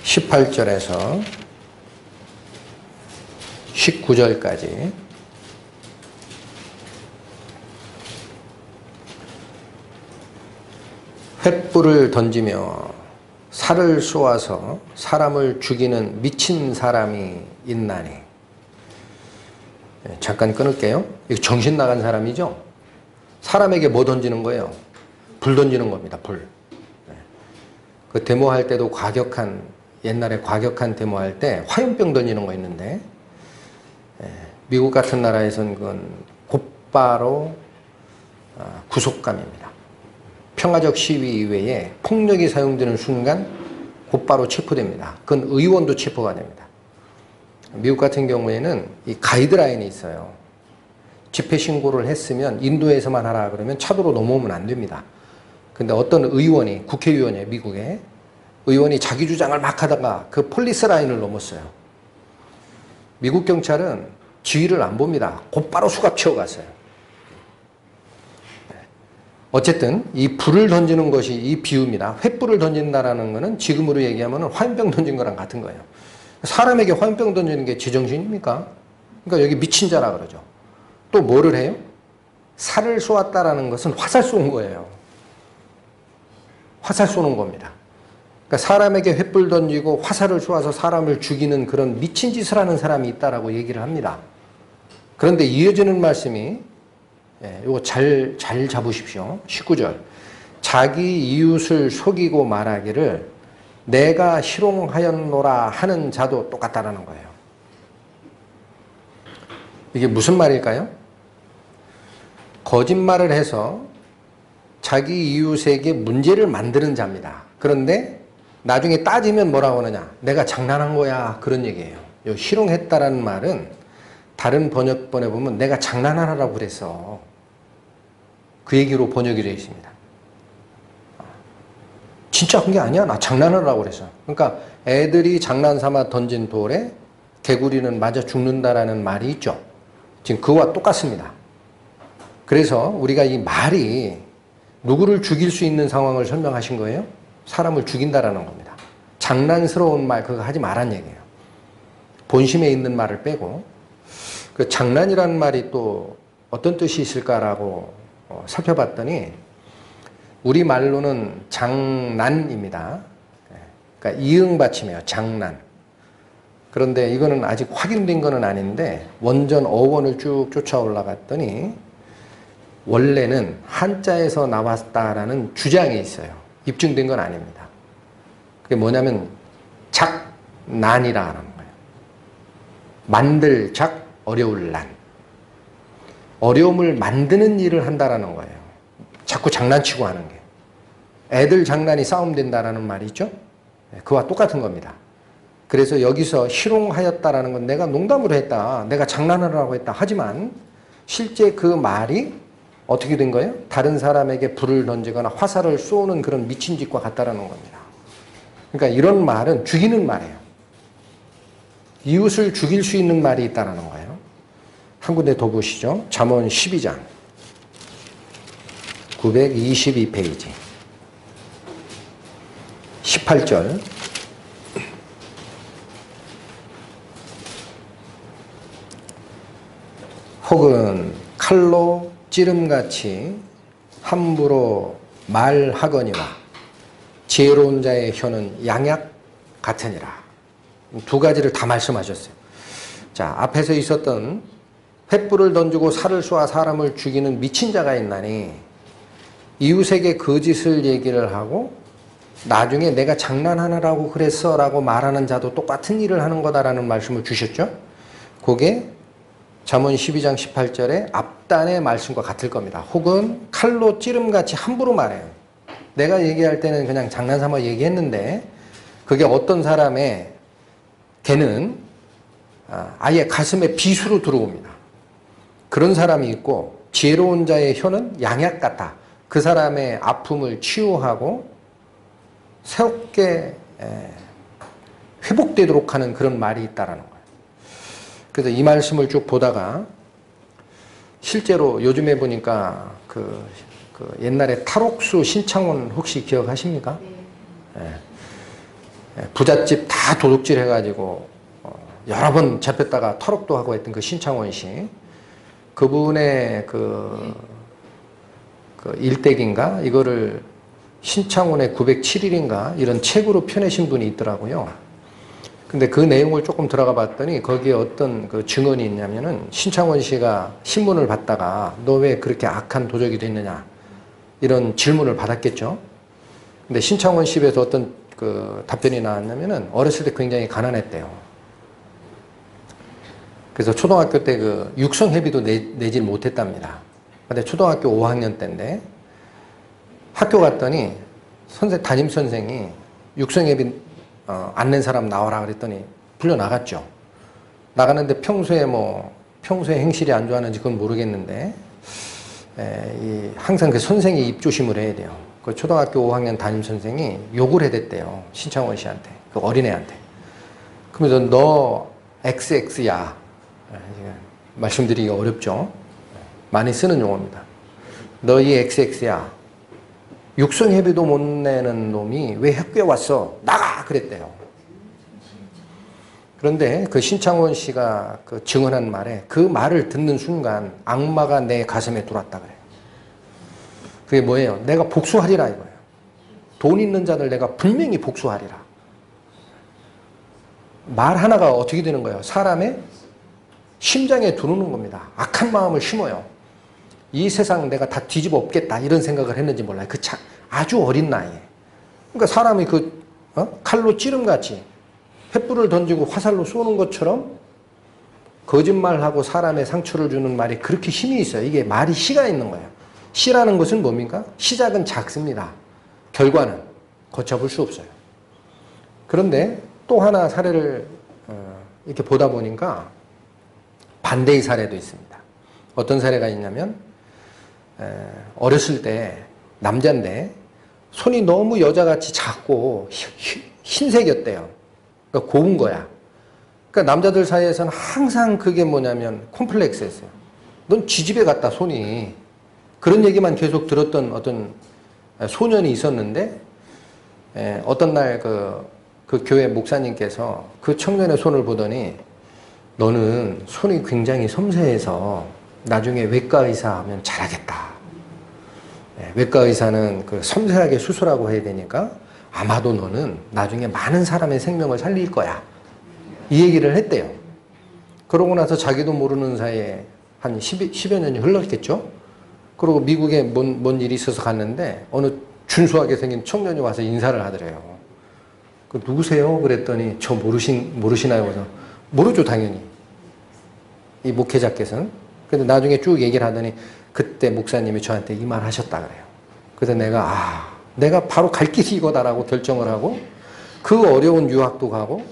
A: 18절에서 19절까지 횃불을 던지며 살을 쏘아서 사람을 죽이는 미친 사람이 있나니. 잠깐 끊을게요. 이거 정신 나간 사람이죠? 사람에게 뭐 던지는 거예요? 불 던지는 겁니다. 불. 그 데모할 때도 옛날에 과격한 데모할 때 화염병 던지는 거 있는데, 미국 같은 나라에서는 그건 곧바로 구속감입니다. 평화적 시위 이외에 폭력이 사용되는 순간 곧바로 체포됩니다. 그건 의원도 체포가 됩니다. 미국 같은 경우에는 이 가이드라인이 있어요. 집회 신고를 했으면 인도에서만 하라 그러면 차도로 넘어오면 안 됩니다. 근데 어떤 의원이, 국회의원이에요, 미국에. 의원이 자기 주장을 막 하다가 그 폴리스 라인을 넘었어요. 미국 경찰은 지휘를 안 봅니다. 곧바로 수갑 채워갔어요. 어쨌든 이 불을 던지는 것이 이 비유입니다. 횃불을 던진다라는 것은 지금으로 얘기하면 화염병 던진 거랑 같은 거예요. 사람에게 화염병 던지는 게 제정신입니까? 그러니까 여기 미친 자라 그러죠. 또 뭐를 해요? 살을 쏘았다라는 것은 화살 쏜 거예요. 화살 쏘는 겁니다. 그러니까 사람에게 횃불 던지고 화살을 쏘아서 사람을 죽이는 그런 미친 짓을 하는 사람이 있다라고 얘기를 합니다. 그런데 이어지는 말씀이 이거 잘 잡으십시오. 19절. 자기 이웃을 속이고 말하기를 내가 희롱하였노라 하는 자도 똑같다라는 거예요. 이게 무슨 말일까요? 거짓말을 해서 자기 이웃에게 문제를 만드는 자입니다. 그런데 나중에 따지면 뭐라고 하느냐? 내가 장난한 거야. 그런 얘기예요. 이 희롱했다라는 말은 다른 번역본에 보면 내가 장난하라고 그랬어. 그 얘기로 번역이 되어 있습니다. 진짜 한 게 아니야. 나 장난하라고 그랬어. 그러니까 애들이 장난삼아 던진 돌에 개구리는 맞아 죽는다라는 말이 있죠. 지금 그와 똑같습니다. 그래서 우리가 이 말이 누구를 죽일 수 있는 상황을 설명하신 거예요? 사람을 죽인다라는 겁니다. 장난스러운 말 그거 하지 말란 얘기예요. 본심에 있는 말을 빼고 그 장난이라는 말이 또 어떤 뜻이 있을까라고 살펴봤더니 우리 말로는 장난입니다. 그러니까 이응 받침이에요. 장난. 그런데 이거는 아직 확인된 거는 아닌데 원전 어원을 쭉 쫓아 올라갔더니 원래는 한자에서 나왔다라는 주장이 있어요. 입증된 건 아닙니다. 그게 뭐냐면 작난이라는 거예요. 만들 작 어려울 난. 어려움을 만드는 일을 한다라는 거예요. 자꾸 장난치고 하는 게. 애들 장난이 싸움 된다라는 말이 있죠? 그와 똑같은 겁니다. 그래서 여기서 희롱하였다라는 건 내가 농담으로 했다. 내가 장난하라고 했다. 하지만 실제 그 말이 어떻게 된 거예요? 다른 사람에게 불을 던지거나 화살을 쏘는 그런 미친 짓과 같다라는 겁니다. 그러니까 이런 말은 죽이는 말이에요. 이웃을 죽일 수 있는 말이 있다라는 거예요. 한 군데 더 보시죠. 잠언 12장 922페이지 18절 혹은 칼로 찌름같이 함부로 말하거니와 지혜로운 자의 혀는 양약 같으니라. 두 가지를 다 말씀하셨어요. 자, 앞에서 있었던 횃불을 던지고 살을 쏘아 사람을 죽이는 미친 자가 있나니 이웃에게 거짓을 얘기를 하고 나중에 내가 장난하느라고 그랬어 라고 말하는 자도 똑같은 일을 하는 거다라는 말씀을 주셨죠. 그게 잠언 12장 18절의 앞단의 말씀과 같을 겁니다. 혹은 칼로 찌름같이 함부로 말해요. 내가 얘기할 때는 그냥 장난삼아 얘기했는데 그게 어떤 사람의 걔는 아예 가슴에 비수로 들어옵니다. 그런 사람이 있고 지혜로운 자의 혀는 양약 같아. 그 사람의 아픔을 치유하고 새롭게 회복되도록 하는 그런 말이 있다라는 거예요. 그래서 이 말씀을 쭉 보다가 실제로 요즘에 보니까 그 옛날에 탈옥수 신창원 혹시 기억하십니까? 네. 부잣집 다 도둑질 해가지고 여러 번 잡혔다가 탈옥도 하고 했던 그 신창원 씨, 그분의 그 일대기인가 이거를 신창원의 907일인가 이런 책으로 펴내신 분이 있더라고요. 근데 그 내용을 조금 들어가 봤더니 거기에 어떤 그 증언이 있냐면은 신창원 씨가 신문을 받다가 너 왜 그렇게 악한 도적이 됐느냐 이런 질문을 받았겠죠. 근데 신창원 씨에서 어떤 그 답변이 나왔냐면은 어렸을 때 굉장히 가난했대요. 그래서 초등학교 때 그 육성회비도 내질 못했답니다. 근데 초등학교 5학년 때인데 학교 갔더니 담임 선생이 육성회비 안 낸 사람 나와라 그랬더니 불려 나갔죠. 나가는데 평소에 행실이 안 좋았는지 그건 모르겠는데 항상 그 선생이 입조심을 해야 돼요. 그 초등학교 5학년 담임 선생이 욕을 해댔대요. 신창원 씨한테, 그 어린애한테. 그러면서 너 XX야. 말씀드리기가 어렵죠. 많이 쓰는 용어입니다. 너 이 XX야. 육성회비도 못 내는 놈이 왜 학교에 왔어? 나가! 그랬대요. 그런데 그 신창원 씨가 그 증언한 말에 그 말을 듣는 순간 악마가 내 가슴에 들어왔다 그래요. 그게 뭐예요? 내가 복수하리라 이거예요. 돈 있는 자들 내가 분명히 복수하리라. 말 하나가 어떻게 되는 거예요? 사람의 심장에 들어오는 겁니다. 악한 마음을 심어요. 이 세상 내가 다 뒤집어 엎겠다 이런 생각을 했는지 몰라요. 아주 어린 나이에. 그러니까 사람이 칼로 찌름같이 횃불을 던지고 화살로 쏘는 것처럼 거짓말하고 사람의 상처를 주는 말이 그렇게 힘이 있어요. 이게 말이 씨가 있는 거예요. 씨라는 것은 뭡니까? 시작은 작습니다. 결과는 걷잡을 수 없어요. 그런데 또 하나 사례를 이렇게 보다 보니까 반대의 사례도 있습니다. 어떤 사례가 있냐면 어렸을 때 남자인데 손이 너무 여자같이 작고 흰색이었대요. 그러니까 고운 거야. 그러니까 남자들 사이에서는 항상 그게 뭐냐면 콤플렉스였어요. 넌 지집애 같다 손이. 그런 얘기만 계속 들었던 어떤 소년이 있었는데 어떤 날 그 교회 목사님께서 그 청년의 손을 보더니 너는 손이 굉장히 섬세해서 나중에 외과 의사 하면 잘하겠다. 외과 의사는 그 섬세하게 수술하고 해야 되니까 아마도 너는 나중에 많은 사람의 생명을 살릴 거야. 이 얘기를 했대요. 그러고 나서 자기도 모르는 사이에 한 10여 년이 흘렀겠죠. 그리고 미국에 뭔 일이 있어서 갔는데 어느 준수하게 생긴 청년이 와서 인사를 하더래요. 그 누구세요? 그랬더니 저 모르시나요? 그래서 모르죠 당연히. 이 목회자께서는. 근데 나중에 쭉 얘기를 하더니 그때 목사님이 저한테 이 말 하셨다 그래요. 그래서 내가 바로 갈 길이 이거다라고 결정을 하고 그 어려운 유학도 가고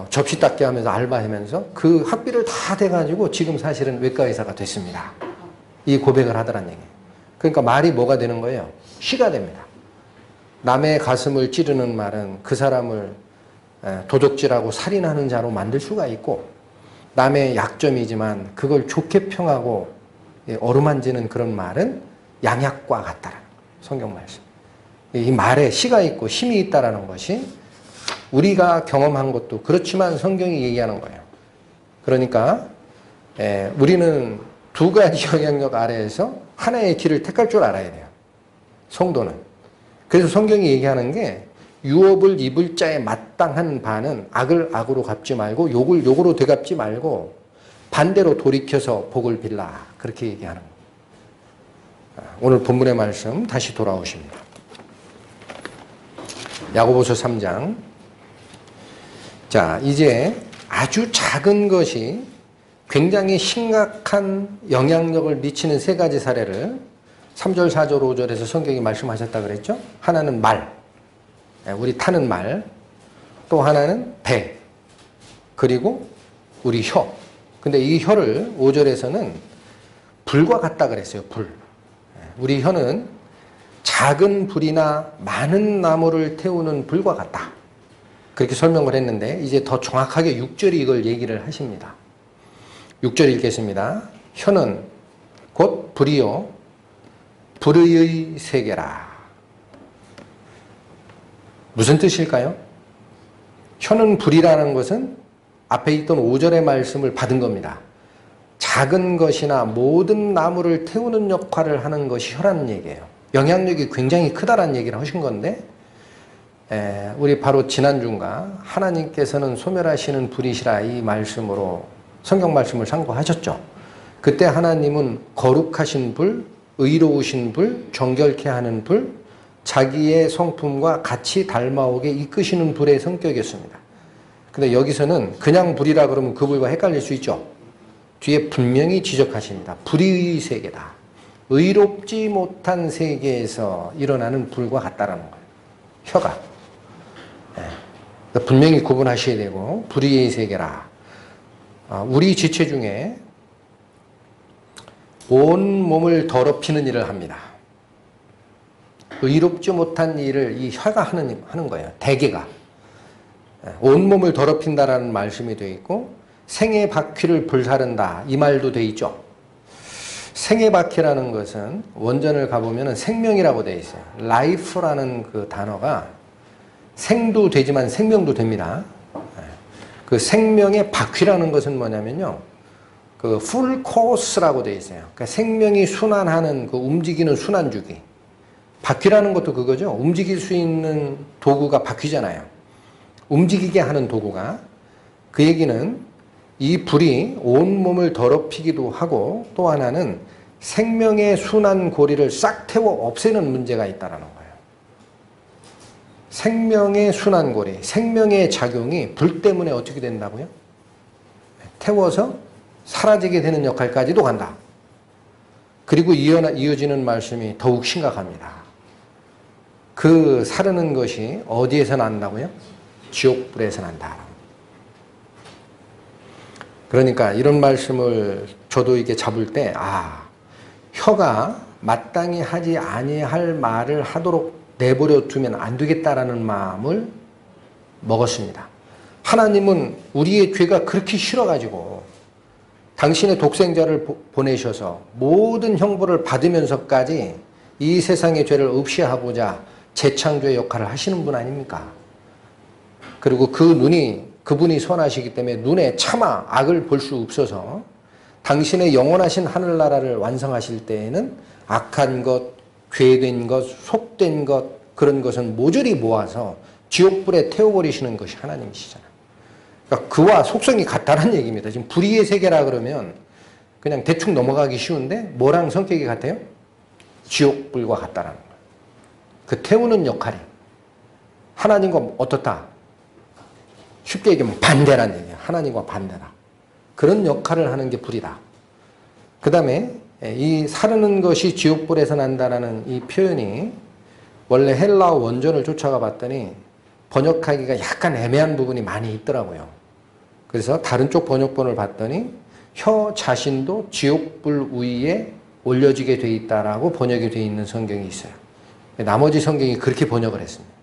A: 접시 닦기 하면서 알바하면서 그 학비를 다 대가지고 지금 사실은 외과 의사가 됐습니다. 이 고백을 하더란 얘기예요. 그러니까 말이 뭐가 되는 거예요? 시가 됩니다. 남의 가슴을 찌르는 말은 그 사람을 도적질하고 살인하는 자로 만들 수가 있고 남의 약점이지만 그걸 좋게 평하고 어루만지는 그런 말은 양약과 같다라는 성경 말씀. 이 말에 시가 있고 힘이 있다라는 것이 우리가 경험한 것도 그렇지만 성경이 얘기하는 거예요. 그러니까 우리는 두 가지 영향력 아래에서 하나의 길을 택할 줄 알아야 돼요. 성도는. 그래서 성경이 얘기하는 게 유업을 입을 자에 마땅한 바는 악을 악으로 갚지 말고 욕을 욕으로 되갚지 말고 반대로 돌이켜서 복을 빌라. 그렇게 얘기하는 거예요. 오늘 본문의 말씀 다시 돌아오십니다. 야고보서 3장. 자, 이제 아주 작은 것이 굉장히 심각한 영향력을 미치는 세 가지 사례를 3절, 4절, 5절에서 성경이 말씀하셨다 그랬죠? 하나는 말, 우리 타는 말, 또 하나는 배, 그리고 우리 혀. 근데 이 혀를 5절에서는 불과 같다 그랬어요. 불. 우리 혀는 작은 불이나 많은 나무를 태우는 불과 같다. 그렇게 설명을 했는데 이제 더 정확하게 6절이 이걸 얘기를 하십니다. 6절 읽겠습니다. 혀는 곧 불이요 불의 세계라. 무슨 뜻일까요? 혀는 불이라는 것은 앞에 있던 5절의 말씀을 받은 겁니다. 작은 것이나 모든 나무를 태우는 역할을 하는 것이 혀라는 얘기예요. 영향력이 굉장히 크다라는 얘기를 하신 건데 우리 바로 지난주인가 하나님께서는 소멸하시는 불이시라 이 말씀으로 성경 말씀을 상고하셨죠. 그때 하나님은 거룩하신 불, 의로우신 불, 정결케 하는 불, 자기의 성품과 같이 닮아오게 이끄시는 불의 성격이었습니다. 근데 여기서는 그냥 불이라 그러면 그 불과 헷갈릴 수 있죠. 뒤에 분명히 지적하십니다. 불의 세계다. 의롭지 못한 세계에서 일어나는 불과 같다라는 거예요. 혀가. 분명히 구분하셔야 되고 불의의 세계라. 우리 지체 중에 온 몸을 더럽히는 일을 합니다. 의롭지 못한 일을 이 혀가 하는 거예요. 대개가. 온 몸을 더럽힌다라는 말씀이 되어 있고 생의 바퀴를 불사른다 이 말도 되어 있죠. 생의 바퀴라는 것은 원전을 가보면 생명이라고 되어 있어요. life라는 그 단어가 생도 되지만 생명도 됩니다. 그 생명의 바퀴라는 것은 뭐냐면요. 그 full course라고 되어 있어요. 그러니까 생명이 순환하는 그 움직이는 순환주기. 바퀴라는 것도 그거죠. 움직일 수 있는 도구가 바퀴잖아요. 움직이게 하는 도구가. 그 얘기는 이 불이 온몸을 더럽히기도 하고 또 하나는 생명의 순환 고리를 싹 태워 없애는 문제가 있다는 거예요. 생명의 순환 고리, 생명의 작용이 불 때문에 어떻게 된다고요? 태워서 사라지게 되는 역할까지도 간다. 그리고 이어지는 말씀이 더욱 심각합니다. 그 사르는 것이 어디에서 난다고요? 지옥불에서 난다. 그러니까 이런 말씀을 저도 이게 잡을 때 혀가 마땅히 하지 아니할 말을 하도록 내버려 두면 안 되겠다라는 마음을 먹었습니다. 하나님은 우리의 죄가 그렇게 싫어가지고 당신의 독생자를 보내셔서 모든 형벌을 받으면서까지 이 세상의 죄를 없이 하고자 재창조의 역할을 하시는 분 아닙니까? 그리고 그분이 선하시기 때문에 눈에 차마 악을 볼 수 없어서 당신의 영원하신 하늘나라를 완성하실 때에는 악한 것, 죄된 것, 속된 것 그런 것은 모조리 모아서 지옥불에 태워버리시는 것이 하나님이시잖아요. 그러니까 그와 속성이 같다는 얘기입니다. 지금 불의의 세계라 그러면 그냥 대충 넘어가기 쉬운데 뭐랑 성격이 같아요? 지옥불과 같다라는 거예요. 그 태우는 역할이 하나님과 어떻다? 쉽게 얘기하면 반대란 얘기예요. 하나님과 반대다. 그런 역할을 하는 게 불이다. 그 다음에 이 사르는 것이 지옥불에서 난다라는 이 표현이 원래 헬라어 원전을 쫓아가 봤더니 번역하기가 약간 애매한 부분이 많이 있더라고요. 그래서 다른 쪽 번역본을 봤더니 혀 자신도 지옥불 위에 올려지게 돼 있다라고 번역이 돼 있는 성경이 있어요. 나머지 성경이 그렇게 번역을 했습니다.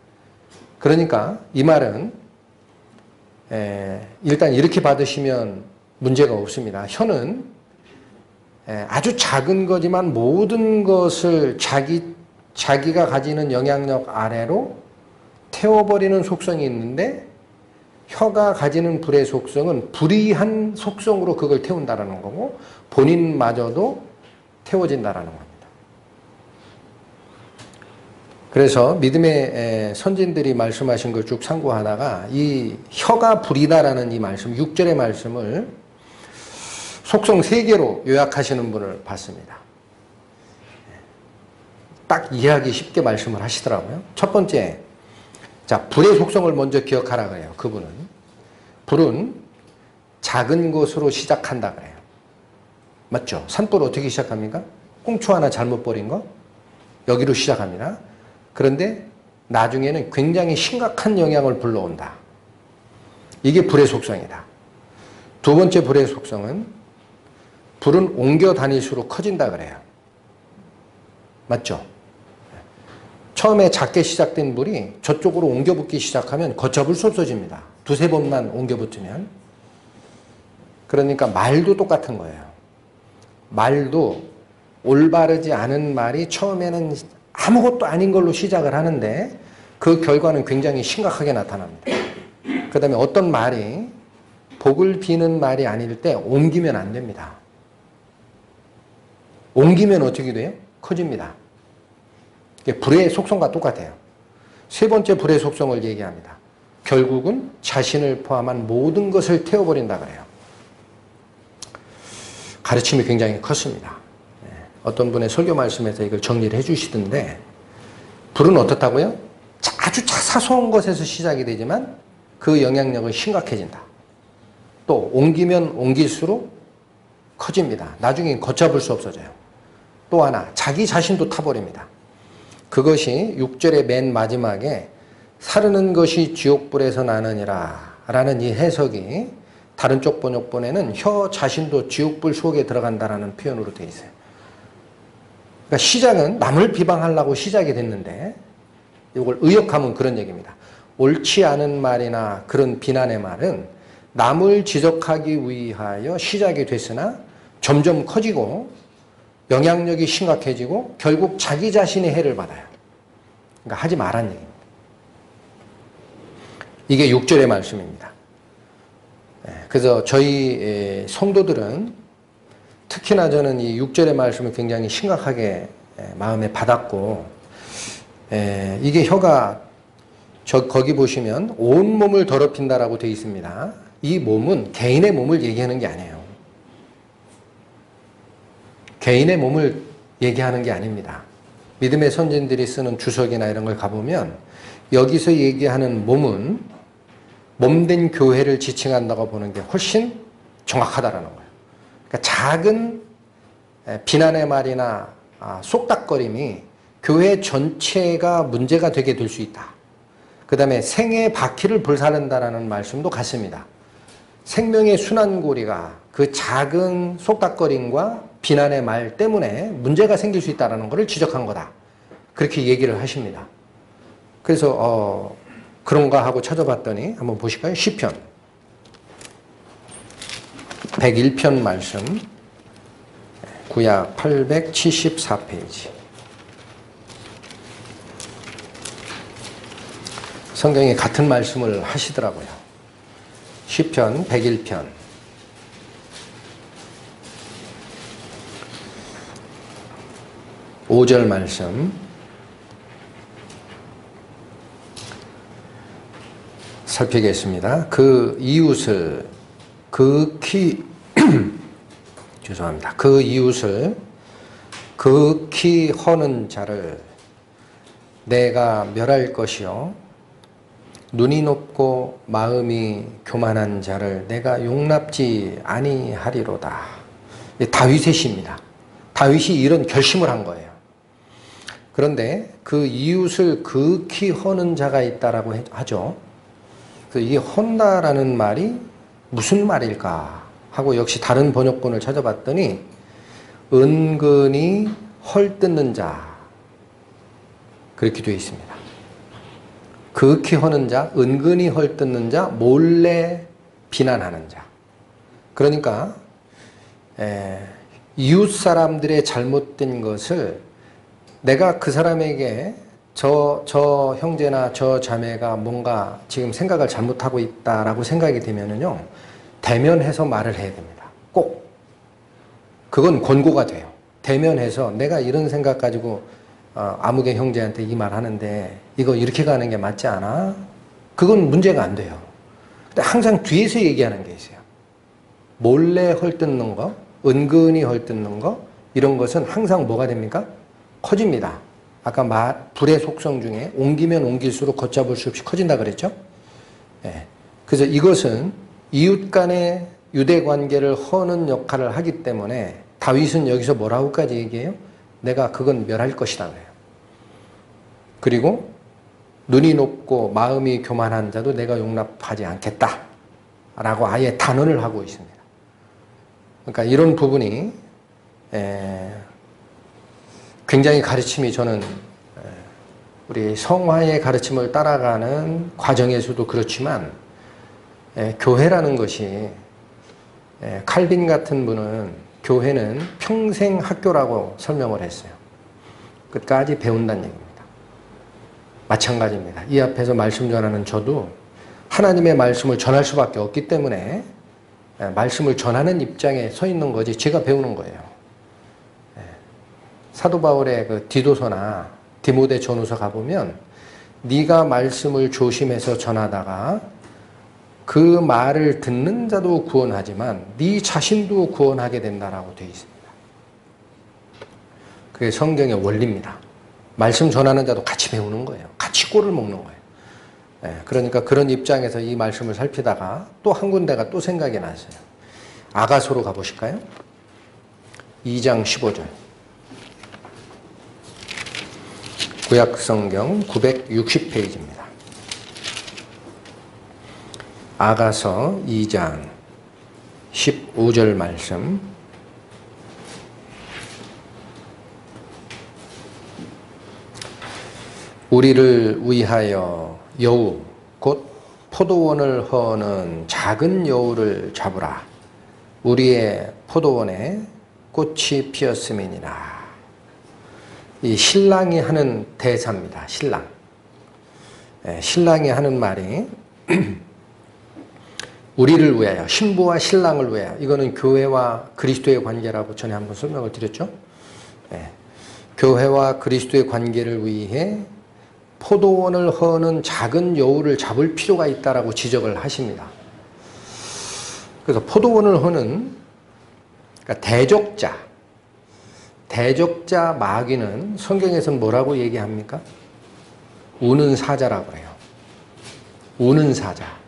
A: 그러니까 이 말은 일단 이렇게 받으시면 문제가 없습니다. 혀는 아주 작은 거지만 모든 것을 자기가 가지는 영향력 아래로 태워버리는 속성이 있는데 혀가 가지는 불의 속성은 불의한 속성으로 그걸 태운다라는 거고 본인마저도 태워진다라는 겁니다. 그래서 믿음의 선진들이 말씀하신 걸 쭉 참고하다가 이 혀가 불이다라는 이 말씀, 6절의 말씀을 속성 3개로 요약하시는 분을 봤습니다. 딱 이해하기 쉽게 말씀을 하시더라고요. 첫 번째, 자, 불의 속성을 먼저 기억하라 그래요. 그분은. 불은 작은 것으로 시작한다 그래요. 맞죠? 산불 어떻게 시작합니까? 꽁초 하나 잘못 버린 거? 여기로 시작합니다. 그런데 나중에는 굉장히 심각한 영향을 불러온다. 이게 불의 속성이다. 두 번째 불의 속성은 불은 옮겨 다닐수록 커진다 그래요. 맞죠? 처음에 작게 시작된 불이 저쪽으로 옮겨 붙기 시작하면 걷잡을 수 없어집니다. 2-3번만 옮겨 붙으면. 그러니까 말도 똑같은 거예요. 말도 올바르지 않은 말이 처음에는 아무것도 아닌 걸로 시작을 하는데 그 결과는 굉장히 심각하게 나타납니다. 그 다음에 어떤 말이 복을 비는 말이 아닐 때 옮기면 안 됩니다. 옮기면 어떻게 돼요? 커집니다. 불의 속성과 똑같아요. 세 번째 불의 속성을 얘기합니다. 결국은 자신을 포함한 모든 것을 태워버린다 그래요. 가르침이 굉장히 컸습니다. 어떤 분의 설교 말씀에서 이걸 정리를 해주시던데 불은 어떻다고요? 아주 사소한 것에서 시작이 되지만 그 영향력은 심각해진다. 또 옮기면 옮길수록 커집니다. 나중에 걷잡을 수 없어져요. 또 하나 자기 자신도 타버립니다. 그것이 6절의 맨 마지막에 사르는 것이 지옥불에서 나느니라 라는 이 해석이 다른 쪽 번역본에는 혀 자신도 지옥불 속에 들어간다라는 표현으로 되어 있어요. 그러니까 시작은 남을 비방하려고 시작이 됐는데 이걸 의역하면 그런 얘기입니다. 옳지 않은 말이나 그런 비난의 말은 남을 지적하기 위하여 시작이 됐으나 점점 커지고 영향력이 심각해지고 결국 자기 자신이 해를 받아요. 그러니까 하지 말란 얘기입니다. 이게 6절의 말씀입니다. 그래서 저희 성도들은 특히나 저는 이 6절의 말씀을 굉장히 심각하게 마음에 받았고, 이게 혀가 거기 보시면 온 몸을 더럽힌다라고 되어 있습니다. 이 몸은 개인의 몸을 얘기하는 게 아니에요. 개인의 몸을 얘기하는 게 아닙니다. 믿음의 선진들이 쓰는 주석이나 이런 걸 가보면 여기서 얘기하는 몸은 몸된 교회를 지칭한다고 보는 게 훨씬 정확하다라는 거예요. 그러니까 작은 비난의 말이나 쏙닥거림이 교회 전체가 문제가 되게 될 수 있다. 그 다음에 생의 바퀴를 불사른다라는 말씀도 같습니다. 생명의 순환고리가 그 작은 속닥거림과 비난의 말 때문에 문제가 생길 수 있다는 것을 지적한 거다. 그렇게 얘기를 하십니다. 그래서 그런가 하고 찾아봤더니 한번 보실까요? 시편 101편 말씀, 구약 874페이지. 성경이 같은 말씀을 하시더라고요. 시편 101편 5절 말씀 살피겠습니다. 그 이웃을 죄송합니다. 그 이웃을 극히 허는 자를 내가 멸할 것이요 눈이 높고 마음이 교만한 자를 내가 용납지 아니하리로다. 다윗의 시입니다. 다윗이 이런 결심을 한 거예요. 그런데 그 이웃을 극히 허는 자가 있다라고 하죠. 이 헌다라는 말이 무슨 말일까 하고 역시 다른 번역본을 찾아봤더니 은근히 헐뜯는 자, 그렇게 되어 있습니다. 극히 허는 자, 은근히 헐뜯는 자, 몰래 비난하는 자. 그러니까 이웃 사람들의 잘못된 것을 내가 그 사람에게 저 형제나 저 자매가 뭔가 지금 생각을 잘못하고 있다라고 생각이 되면은요, 대면해서 말을 해야 됩니다. 꼭. 그건 권고가 돼요. 대면해서 내가 이런 생각 가지고 아무개 형제한테 이 말 하는데 이거 이렇게 가는 게 맞지 않아? 그건 문제가 안 돼요. 근데 항상 뒤에서 얘기하는 게 있어요. 몰래 헐뜯는 거, 은근히 헐뜯는 거, 이런 것은 항상 뭐가 됩니까? 커집니다. 아까 불의 속성 중에 옮기면 옮길수록 걷잡을 수 없이 커진다 그랬죠? 네. 그래서 이것은 이웃 간의 유대 관계를 허는 역할을 하기 때문에 다윗은 여기서 뭐라고까지 얘기해요? 내가 그건 멸할 것이다 그래요. 그리고 눈이 높고 마음이 교만한 자도 내가 용납하지 않겠다 라고 아예 단언을 하고 있습니다. 그러니까 이런 부분이 굉장히 가르침이 저는 우리 성화의 가르침을 따라가는 과정에서도 그렇지만 교회라는 것이 칼빈 같은 분은 교회는 평생 학교라고 설명을 했어요. 끝까지 배운다는 얘기입니다. 마찬가지입니다. 이 앞에서 말씀 전하는 저도 하나님의 말씀을 전할 수밖에 없기 때문에 말씀을 전하는 입장에 서 있는 거지 제가 배우는 거예요. 사도 바울의 그 디도서나 디모데 전후서 가보면 네가 말씀을 조심해서 전하다가 그 말을 듣는 자도 구원하지만 네 자신도 구원하게 된다라고 되어 있습니다. 그게 성경의 원리입니다. 말씀 전하는 자도 같이 배우는 거예요. 같이 꼴을 먹는 거예요. 그러니까 그런 입장에서 이 말씀을 살피다가 또 한 군데가 또 생각이 났어요. 아가서로 가보실까요? 2장 15절. 구약성경 960페이지입니다. 아가서 2장 15절 말씀. 우리를 위하여 여우 곧 포도원을 허는 작은 여우를 잡으라. 우리의 포도원에 꽃이 피었음이니라. 이 신랑이 하는 대사입니다. 신랑. 신랑이 하는 말이 우리를 위하여, 신부와 신랑을 위하여, 이거는 교회와 그리스도의 관계라고 전에 한번 설명을 드렸죠. 교회와 그리스도의 관계를 위해 포도원을 허는 작은 여우를 잡을 필요가 있다라고 지적을 하십니다. 그래서 포도원을 허는, 그러니까 대적자 마귀는 성경에서는 뭐라고 얘기합니까? 우는 사자라고 해요. 우는 사자.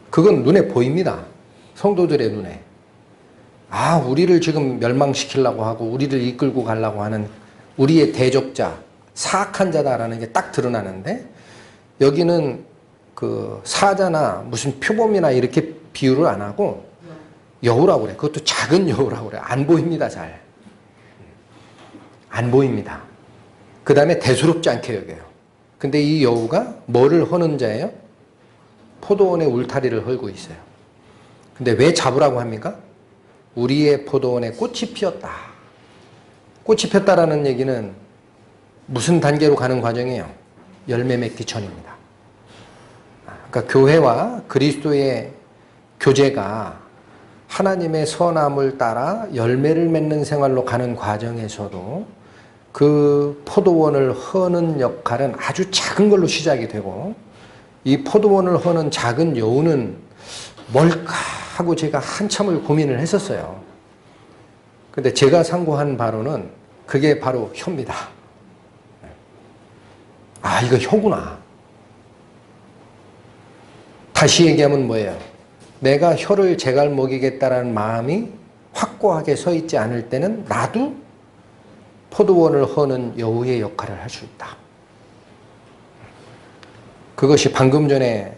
A: 그건 눈에 보입니다. 성도들의 눈에. 우리를 지금 멸망시키려고 하고 우리를 이끌고 가려고 하는 우리의 대적자, 사악한 자다라는 게 딱 드러나는데, 여기는 그 사자나 무슨 표범이나 이렇게 비유를 안 하고 여우라고 그래. 그것도 작은 여우라고 그래. 안 보입니다, 잘. 안 보입니다. 그 다음에 대수롭지 않게 여겨요. 근데 이 여우가 뭐를 허는 자예요? 포도원의 울타리를 헐고 있어요. 근데 왜 잡으라고 합니까? 우리의 포도원에 꽃이 피었다. 꽃이 폈다라는 얘기는 무슨 단계로 가는 과정이에요? 열매 맺기 전입니다. 그러니까 교회와 그리스도의 교제가 하나님의 선함을 따라 열매를 맺는 생활로 가는 과정에서도 그 포도원을 허는 역할은 아주 작은 걸로 시작이 되고, 이 포도원을 허는 작은 여우는 뭘까 하고 제가 한참을 고민을 했었어요. 근데 제가 상고한 바로는 그게 바로 혀입니다. 이거 혀구나. 다시 얘기하면 뭐예요? 내가 혀를 제갈 먹이겠다라는 마음이 확고하게 서 있지 않을 때는 나도 포도원을 허는 여우의 역할을 할 수 있다. 그것이 방금 전에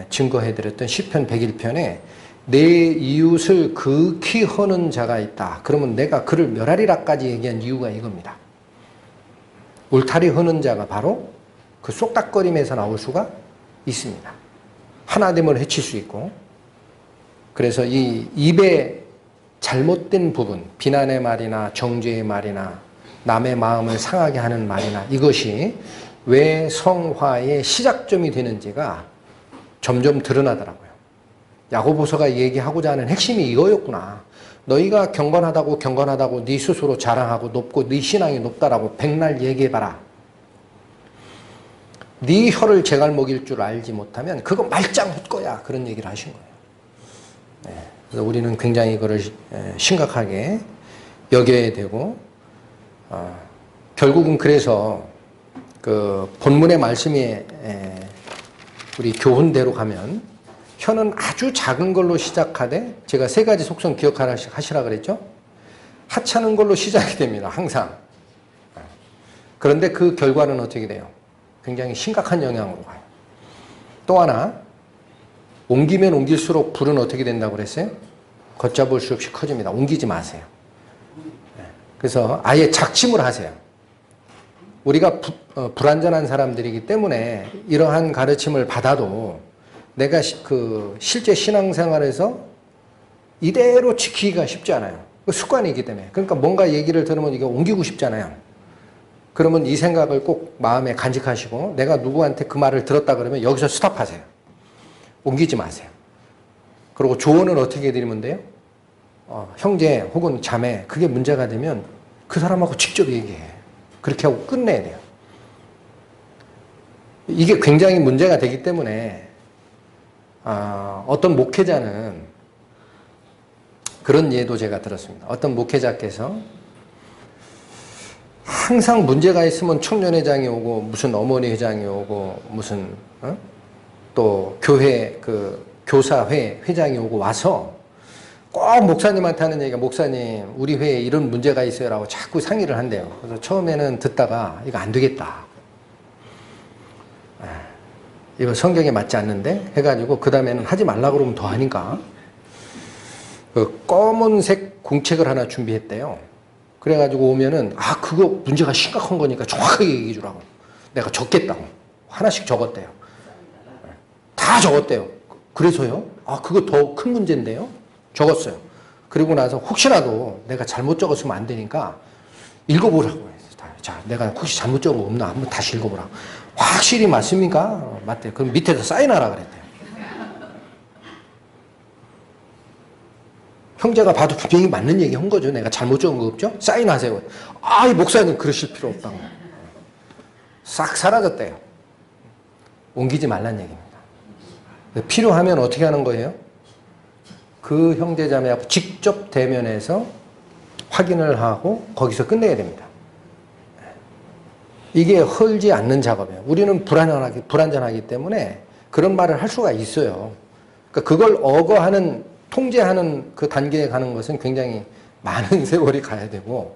A: 증거해드렸던 시편 101편에 내 이웃을 극히 허는 자가 있다. 그러면 내가 그를 멸하리라까지 얘기한 이유가 이겁니다. 울타리 허는 자가 바로 그 쏙닥거림에서 나올 수가 있습니다. 하나됨을 해칠 수 있고, 그래서 이 입의 잘못된 부분, 비난의 말이나 정죄의 말이나 남의 마음을 상하게 하는 말이나, 이것이 왜 성화의 시작점이 되는지가 점점 드러나더라고요. 야고보서가 얘기하고자 하는 핵심이 이거였구나. 너희가 경건하다고 네 스스로 자랑하고 높고 네 신앙이 높다라고 백날 얘기해봐라. 네 혀를 제갈 먹일 줄 알지 못하면 그거 말짱 헛거야. 그런 얘기를 하신 거예요. 그래서 우리는 굉장히 이거를 심각하게 여겨야 되고, 결국은 그래서 그 본문의 말씀이 우리 교훈대로 가면 혀는 아주 작은 걸로 시작하되, 제가 세 가지 속성 기억하시라 그랬죠? 하찮은 걸로 시작이 됩니다. 항상. 그런데 그 결과는 어떻게 돼요? 굉장히 심각한 영향으로 가요. 또 하나, 옮기면 옮길수록 불은 어떻게 된다고 그랬어요? 걷잡을 수 없이 커집니다. 옮기지 마세요. 그래서 아예 작심을 하세요. 우리가 불완전한 사람들이기 때문에 이러한 가르침을 받아도 내가 그 실제 신앙생활에서 이대로 지키기가 쉽지 않아요. 습관이기 때문에. 그러니까 뭔가 얘기를 들으면 이게 옮기고 싶잖아요. 그러면 이 생각을 꼭 마음에 간직하시고, 내가 누구한테 그 말을 들었다 그러면 여기서 스탑하세요. 옮기지 마세요. 그리고 조언을 어떻게 드리면 돼요? 형제 혹은 자매, 그게 문제가 되면 그 사람하고 직접 얘기해. 그렇게 하고 끝내야 돼요. 이게 굉장히 문제가 되기 때문에 어떤 목회자는 그런 예도 제가 들었습니다. 어떤 목회자께서 항상 문제가 있으면 청년회장이 오고 무슨 어머니 회장이 오고 무슨 또 교회 그 교사회 회장이 오고 와서 꼭 목사님한테 하는 얘기가, 목사님 우리 회에 이런 문제가 있어요 라고 자꾸 상의를 한대요. 그래서 처음에는 듣다가 이거 안 되겠다, 이거 성경에 맞지 않는데 해가지고 그 다음에는 하지 말라고 그러면 더 하니까 그 검은색 공책을 하나 준비했대요. 그래가지고 오면은 그거 문제가 심각한 거니까 정확하게 얘기해 주라고. 내가 적겠다고 하나씩 적었대요. 다 적었대요. 그래서요? 그거 더 큰 문제인데요? 적었어요. 그리고 나서 혹시라도 내가 잘못 적었으면 안 되니까 읽어보라고 해요. 자, 내가 혹시 잘못 적은 거 없나 한번 다시 읽어보라고. 확실히 맞습니까? 맞대요. 그럼 밑에서 사인하라 그랬대요. 형제가 봐도 분명히 맞는 얘기 한 거죠. 내가 잘못 적은 거 없죠? 사인하세요. 아, 이 목사님 그러실 필요 없다고. 싹 사라졌대요. 옮기지 말란 얘기입니다. 필요하면 어떻게 하는 거예요? 그 형제자매하고 직접 대면해서 확인을 하고 거기서 끝내야 됩니다. 이게 헐지 않는 작업이에요. 우리는 불안전하기 때문에 그런 말을 할 수가 있어요. 그러니까 그걸 억어하는, 통제하는 그 단계에 가는 것은 굉장히 많은 세월이 가야 되고,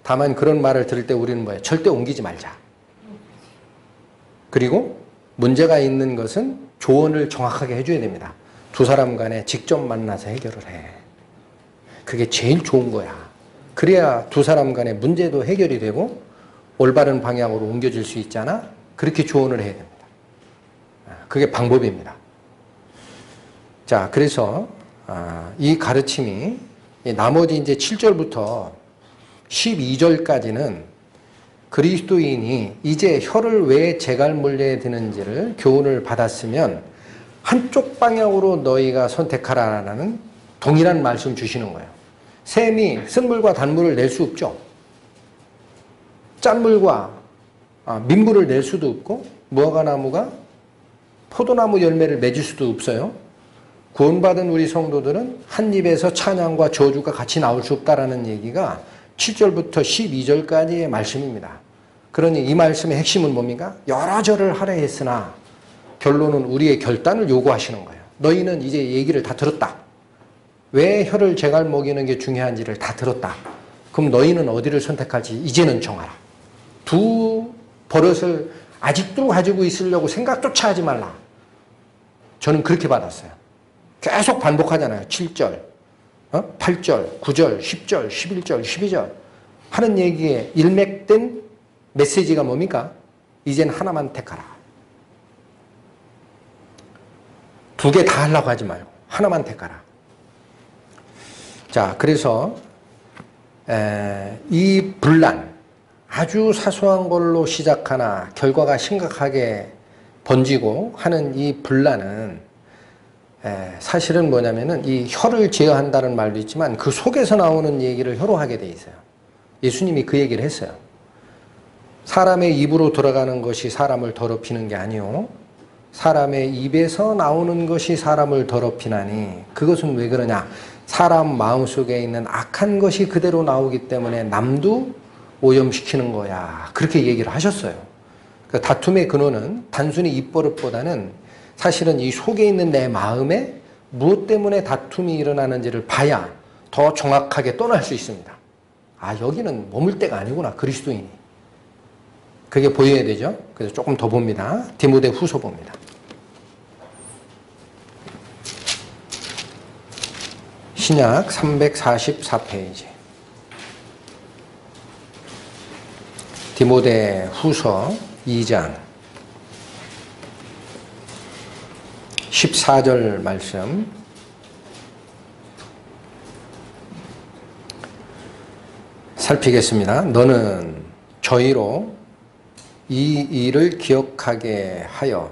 A: 다만 그런 말을 들을 때 우리는 뭐예요? 절대 옮기지 말자. 그리고 문제가 있는 것은 조언을 정확하게 해줘야 됩니다. 두 사람 간에 직접 만나서 해결을 해. 그게 제일 좋은 거야. 그래야 두 사람 간의 문제도 해결이 되고 올바른 방향으로 옮겨질 수 있잖아. 그렇게 조언을 해야 됩니다. 그게 방법입니다. 자, 그래서 이 가르침이 나머지 이제 7절부터 12절까지는 그리스도인이 이제 혀를 왜 재갈 물려야 되는지를 교훈을 받았으면 한쪽 방향으로 너희가 선택하라라는 동일한 말씀 주시는 거예요. 샘이 쓴물과 단물을 낼 수 없죠. 짠물과 민물을 낼 수도 없고, 무화과나무가 포도나무 열매를 맺을 수도 없어요. 구원받은 우리 성도들은 한 입에서 찬양과 저주가 같이 나올 수 없다라는 얘기가 7절부터 12절까지의 말씀입니다. 그러니 이 말씀의 핵심은 뭡니까? 여러 절을 하려 했으나 결론은 우리의 결단을 요구하시는 거예요. 너희는 이제 얘기를 다 들었다. 왜 혀를 재갈 먹이는 게 중요한지를 다 들었다. 그럼 너희는 어디를 선택할지 이제는 정하라. 두 버릇을 아직도 가지고 있으려고 생각조차 하지 말라. 저는 그렇게 받았어요. 계속 반복하잖아요. 7절, 8절, 9절, 10절, 11절, 12절 하는 얘기에 일맥된 메시지가 뭡니까? 이젠 하나만 택하라. 두 개 다 하려고 하지 말고 하나만 택하라. 자, 그래서 이 분란, 아주 사소한 걸로 시작하나 결과가 심각하게 번지고 하는 이 분란은 사실은 뭐냐면은 이 혀를 제어한다는 말도 있지만 그 속에서 나오는 얘기를 혀로 하게 돼 있어요. 예수님이 그 얘기를 했어요. 사람의 입으로 들어가는 것이 사람을 더럽히는 게 아니요, 사람의 입에서 나오는 것이 사람을 더럽히나니. 그것은 왜 그러냐? 사람 마음속에 있는 악한 것이 그대로 나오기 때문에 남도 오염시키는 거야. 그렇게 얘기를 하셨어요. 그러니까 다툼의 근원은 단순히 입버릇보다는 사실은 이 속에 있는 내 마음에 무엇 때문에 다툼이 일어나는지를 봐야 더 정확하게 떠날 수 있습니다. 아, 여기는 머물 때가 아니구나, 그리스도인이. 그게 보여야 되죠. 그래서 조금 더 봅니다. 디모데 후서 봅니다. 신약 344페이지. 디모데 후서 2장 14절 말씀. 살피겠습니다. 너는 저희로 이 일을 기억하게 하여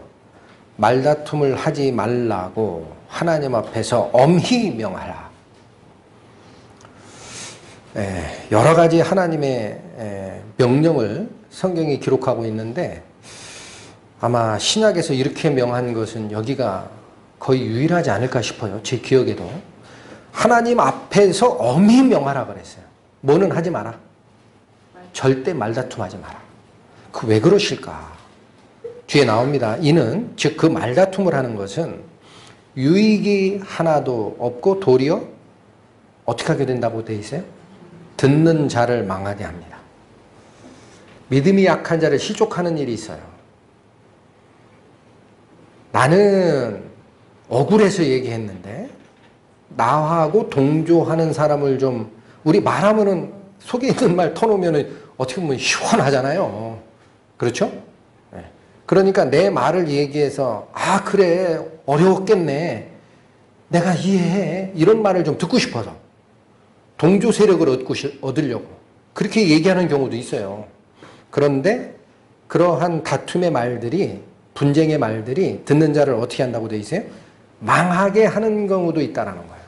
A: 말다툼을 하지 말라고 하나님 앞에서 엄히 명하라. 여러 가지 하나님의 명령을 성경이 기록하고 있는데 아마 신약에서 이렇게 명한 것은 여기가 거의 유일하지 않을까 싶어요. 제 기억에도. 하나님 앞에서 엄히 명하라 그랬어요. 뭐는 하지 마라. 절대 말다툼하지 마라. 그 왜 그러실까? 뒤에 나옵니다. 이는 즉 그 말다툼을 하는 것은 유익이 하나도 없고 도리어 어떻게 하게 된다고 돼 있어요? 듣는 자를 망하게 합니다. 믿음이 약한 자를 실족하는 일이 있어요. 나는 억울해서 얘기했는데 나하고 동조하는 사람을 좀, 우리 말하면은 속에 있는 말 터놓으면 어떻게 보면 시원하잖아요. 그렇죠? 그러니까 내 말을 얘기해서 아 그래 어려웠겠네, 내가 이해해, 이런 말을 좀 듣고 싶어서 동조 세력을 얻으려고 그렇게 얘기하는 경우도 있어요. 그런데 그러한 다툼의 말들이, 분쟁의 말들이 듣는 자를 어떻게 한다고 되어 있어요? 망하게 하는 경우도 있다는 거예요.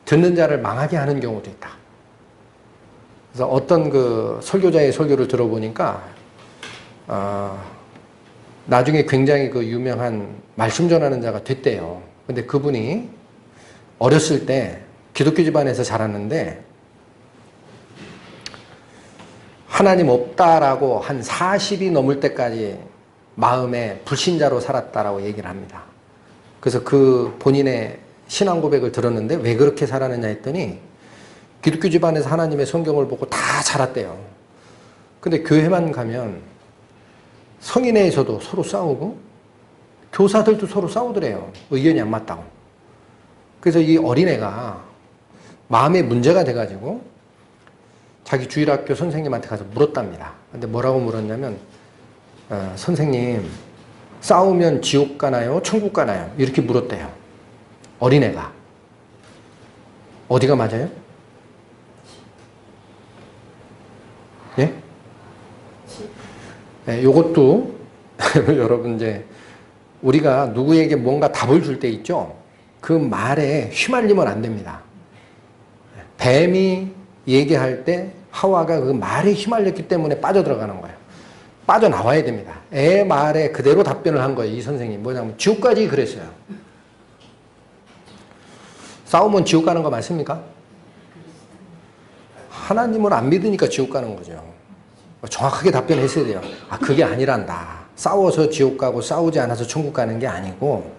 A: 듣는 자를 망하게 하는 경우도 있다. 그래서 어떤 그 설교자의 설교를 들어보니까 나중에 굉장히 그 유명한 말씀 전하는 자가 됐대요. 근데 그분이 어렸을 때 기독교 집안에서 자랐는데 하나님 없다라고 한 40이 넘을 때까지 마음에 불신자로 살았다라고 얘기를 합니다. 그래서 그 본인의 신앙 고백을 들었는데 왜 그렇게 살았느냐 했더니 기독교 집안에서 하나님의 성경을 보고 다 자랐대요. 근데 교회만 가면 성인회에서도 서로 싸우고 교사들도 서로 싸우더래요. 의견이 안 맞다고. 그래서 이 어린애가 마음에 문제가 돼가지고 자기 주일학교 선생님한테 가서 물었답니다. 근데 뭐라고 물었냐면 선생님 싸우면 지옥 가나요? 천국 가나요? 이렇게 물었대요. 어린애가. 어디가 맞아요? 예? 네, 요것도 여러분 이제 우리가 누구에게 뭔가 답을 줄 때 있죠? 그 말에 휘말리면 안 됩니다. 뱀이 얘기할 때 하와가 그 말에 휘말렸기 때문에 빠져들어가는 거예요. 빠져나와야 됩니다. 애 말에 그대로 답변을 한 거예요. 이 선생님. 뭐냐면 지옥까지 그랬어요. 싸우면 지옥 가는 거 맞습니까? 하나님을 안 믿으니까 지옥 가는 거죠. 정확하게 답변했어야 돼요. 그게 아니란다. 싸워서 지옥 가고 싸우지 않아서 천국 가는 게 아니고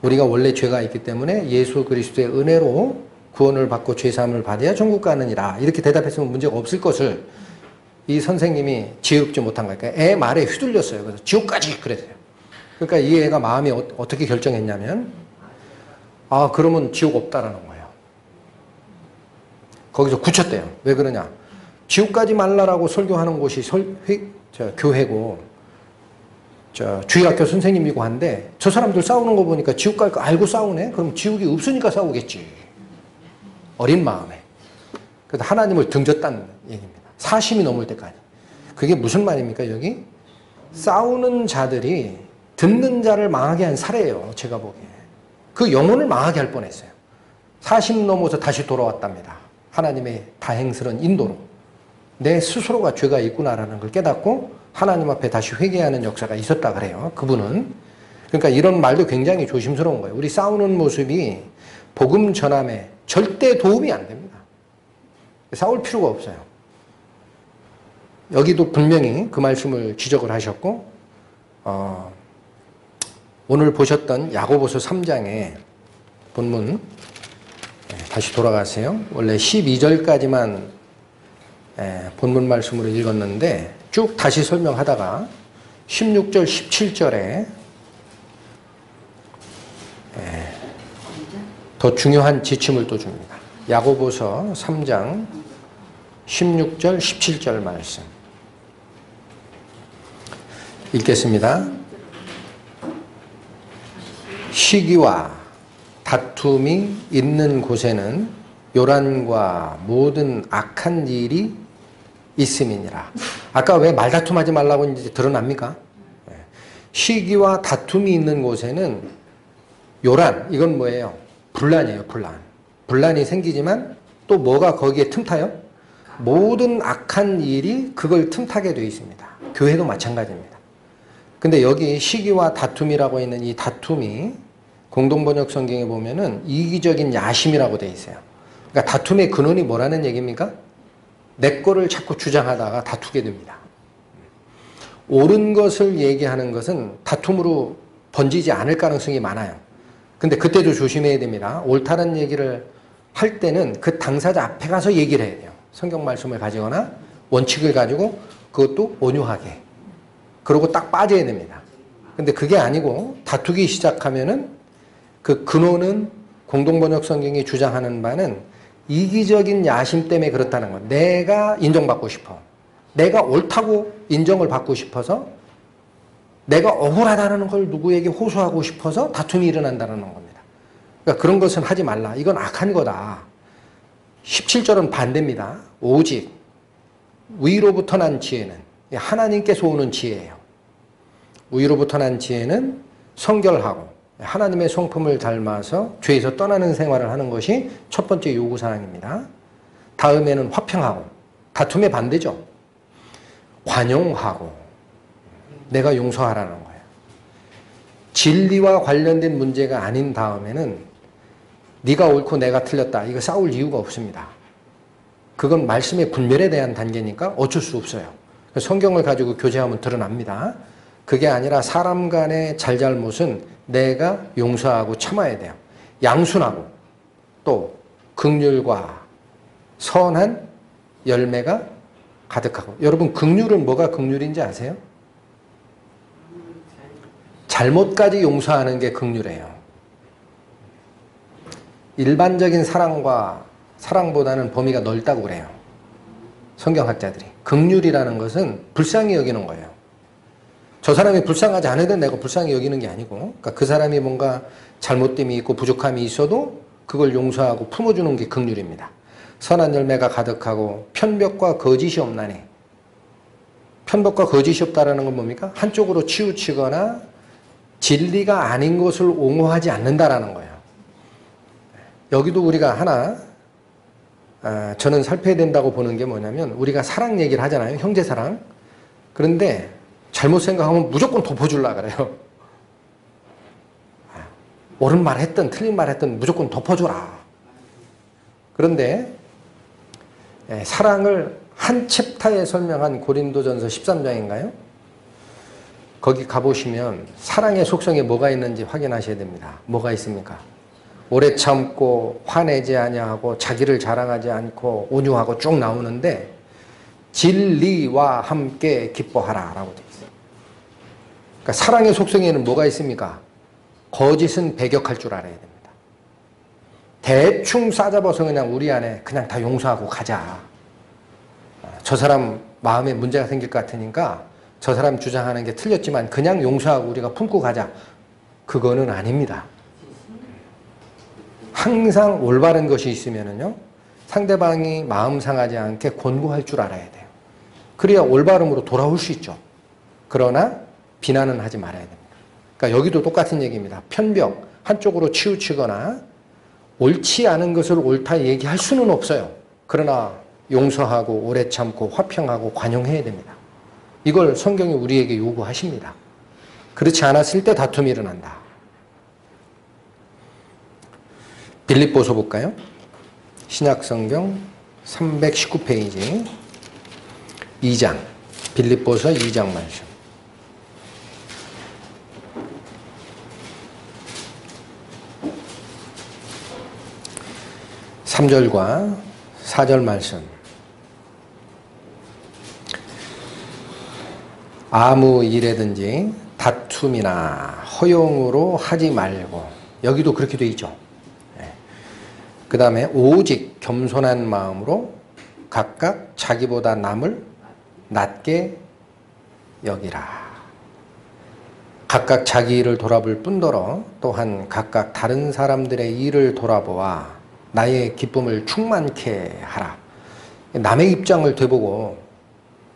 A: 우리가 원래 죄가 있기 때문에 예수 그리스도의 은혜로 구원을 받고 죄사함을 받아야 천국 가느니라. 이렇게 대답했으면 문제가 없을 것을 이 선생님이 지혜롭지 못한 거니까 애 말에 휘둘렸어요. 그래서 지옥까지 그랬어요. 그러니까 이 애가 마음이 어떻게 결정했냐면 그러면 지옥 없다라는 거예요. 거기서 굳혔대요. 왜 그러냐. 지옥 가지 말라라고 설교하는 곳이 교회고 주일학교 선생님이고 한데 저 사람들 싸우는 거 보니까 지옥 갈 거 알고 싸우네? 그럼 지옥이 없으니까 싸우겠지. 어린 마음에. 그래서 하나님을 등졌다는 얘기입니다. 사심이 넘을 때까지. 그게 무슨 말입니까? 여기 싸우는 자들이 듣는 자를 망하게 한 사례예요. 제가 보기에. 그 영혼을 망하게 할 뻔했어요. 사심 넘어서 다시 돌아왔답니다. 하나님의 다행스러운 인도로. 내 스스로가 죄가 있구나라는 걸 깨닫고 하나님 앞에 다시 회개하는 역사가 있었다 그래요. 그분은. 그러니까 이런 말도 굉장히 조심스러운 거예요. 우리 싸우는 모습이 복음 전함에 절대 도움이 안 됩니다. 싸울 필요가 없어요. 여기도 분명히 그 말씀을 지적을 하셨고 오늘 보셨던 야고보서 3장의 본문 다시 돌아가세요. 원래 12절까지만 본문 말씀으로 읽었는데 쭉 다시 설명하다가 16절, 17절에 더 중요한 지침을 또 줍니다. 야고보서 3장 16절, 17절 말씀 읽겠습니다. 시기와 다툼이 있는 곳에는 요란과 모든 악한 일이 있음이니라. 아까 왜 말다툼하지 말라고 이제 드러납니까? 시기와 다툼이 있는 곳에는 요란, 이건 뭐예요? 분란이에요, 분란. 분란이 생기지만 또 뭐가 거기에 틈타요? 모든 악한 일이 그걸 틈타게 되어 있습니다. 교회도 마찬가지입니다. 근데 여기 시기와 다툼이라고 있는 이 다툼이 공동번역 성경에 보면은 이기적인 야심이라고 되어 있어요. 그러니까 다툼의 근원이 뭐라는 얘기입니까? 내 거를 자꾸 주장하다가 다투게 됩니다. 옳은 것을 얘기하는 것은 다툼으로 번지지 않을 가능성이 많아요. 근데 그때도 조심해야 됩니다. 옳다는 얘기를 할 때는 그 당사자 앞에 가서 얘기를 해야 돼요. 성경 말씀을 가지거나 원칙을 가지고 그것도 온유하게. 그러고 딱 빠져야 됩니다. 근데 그게 아니고 다투기 시작하면은 그 근원은 공동번역 성경이 주장하는 바는 이기적인 야심 때문에 그렇다는 거. 내가 인정받고 싶어. 내가 옳다고 인정을 받고 싶어서 내가 억울하다는 걸 누구에게 호소하고 싶어서 다툼이 일어난다는 겁니다. 그러니까 그런 것은 하지 말라. 이건 악한 거다. 17절은 반대입니다. 오직 위로부터 난 지혜는 하나님께서 오는 지혜예요. 위로부터 난 지혜는 성결하고 하나님의 성품을 닮아서 죄에서 떠나는 생활을 하는 것이 첫 번째 요구사항입니다. 다음에는 화평하고, 다툼의 반대죠. 관용하고, 내가 용서하라는 거예요. 진리와 관련된 문제가 아닌 다음에는 네가 옳고 내가 틀렸다, 이거 싸울 이유가 없습니다. 그건 말씀의 분별에 대한 단계니까 어쩔 수 없어요. 성경을 가지고 교제하면 드러납니다. 그게 아니라 사람 간의 잘잘못은 내가 용서하고 참아야 돼요. 양순하고 또 긍휼과 선한 열매가 가득하고. 여러분, 긍휼은 뭐가 긍휼인지 아세요? 잘못까지 용서하는 게 긍휼이에요. 일반적인 사랑보다는 범위가 넓다고 그래요. 성경학자들이. 긍휼이라는 것은 불쌍히 여기는 거예요. 저 사람이 불쌍하지 않아도 내가 불쌍히 여기는 게 아니고, 그러니까 그 사람이 뭔가 잘못됨이 있고 부족함이 있어도 그걸 용서하고 품어주는 게 긍휼입니다. 선한 열매가 가득하고 편벽과 거짓이 없나니. 편벽과 거짓이 없다라는 건 뭡니까? 한쪽으로 치우치거나 진리가 아닌 것을 옹호하지 않는다라는 거예요. 여기도 우리가 하나 저는 살펴야 된다고 보는 게 뭐냐면, 우리가 사랑 얘기를 하잖아요. 형제사랑. 그런데 잘못 생각하면 무조건 덮어주려고 그래요. 옳은 말 했든 틀린 말 했든 무조건 덮어줘라. 그런데 사랑을 한 챕터에 설명한 고린도전서 13장인가요? 거기 가보시면 사랑의 속성에 뭐가 있는지 확인하셔야 됩니다. 뭐가 있습니까? 오래 참고 화내지 아니하고 자기를 자랑하지 않고 온유하고 쭉 나오는데, 진리와 함께 기뻐하라 라고 되어 있어요. 그러니까 사랑의 속성에는 뭐가 있습니까? 거짓은 배격할 줄 알아야 됩니다. 대충 싸잡아서 그냥 우리 안에 그냥 다 용서하고 가자. 저 사람 마음에 문제가 생길 것 같으니까 저 사람 주장하는 게 틀렸지만 그냥 용서하고 우리가 품고 가자. 그거는 아닙니다. 항상 올바른 것이 있으면은요, 상대방이 마음 상하지 않게 권고할 줄 알아야 돼요. 그래야 올바름으로 돌아올 수 있죠. 그러나 비난은 하지 말아야 됩니다. 그러니까 여기도 똑같은 얘기입니다. 편벽, 한쪽으로 치우치거나 옳지 않은 것을 옳다 얘기할 수는 없어요. 그러나 용서하고 오래 참고 화평하고 관용해야 됩니다. 이걸 성경이 우리에게 요구하십니다. 그렇지 않았을 때 다툼이 일어난다. 빌립보서 볼까요? 신약성경 319페이지 2장, 빌립보서 2장 말씀. (3절과 4절) 말씀. 아무 일에든지 다툼이나 허용으로 하지 말고, 여기도 그렇게 돼 있죠. 그 다음에 오직 겸손한 마음으로 각각 자기보다 남을 낮게 여기라. 각각 자기 일을 돌아볼 뿐더러 또한 각각 다른 사람들의 일을 돌아보아 나의 기쁨을 충만케 하라. 남의 입장을 되보고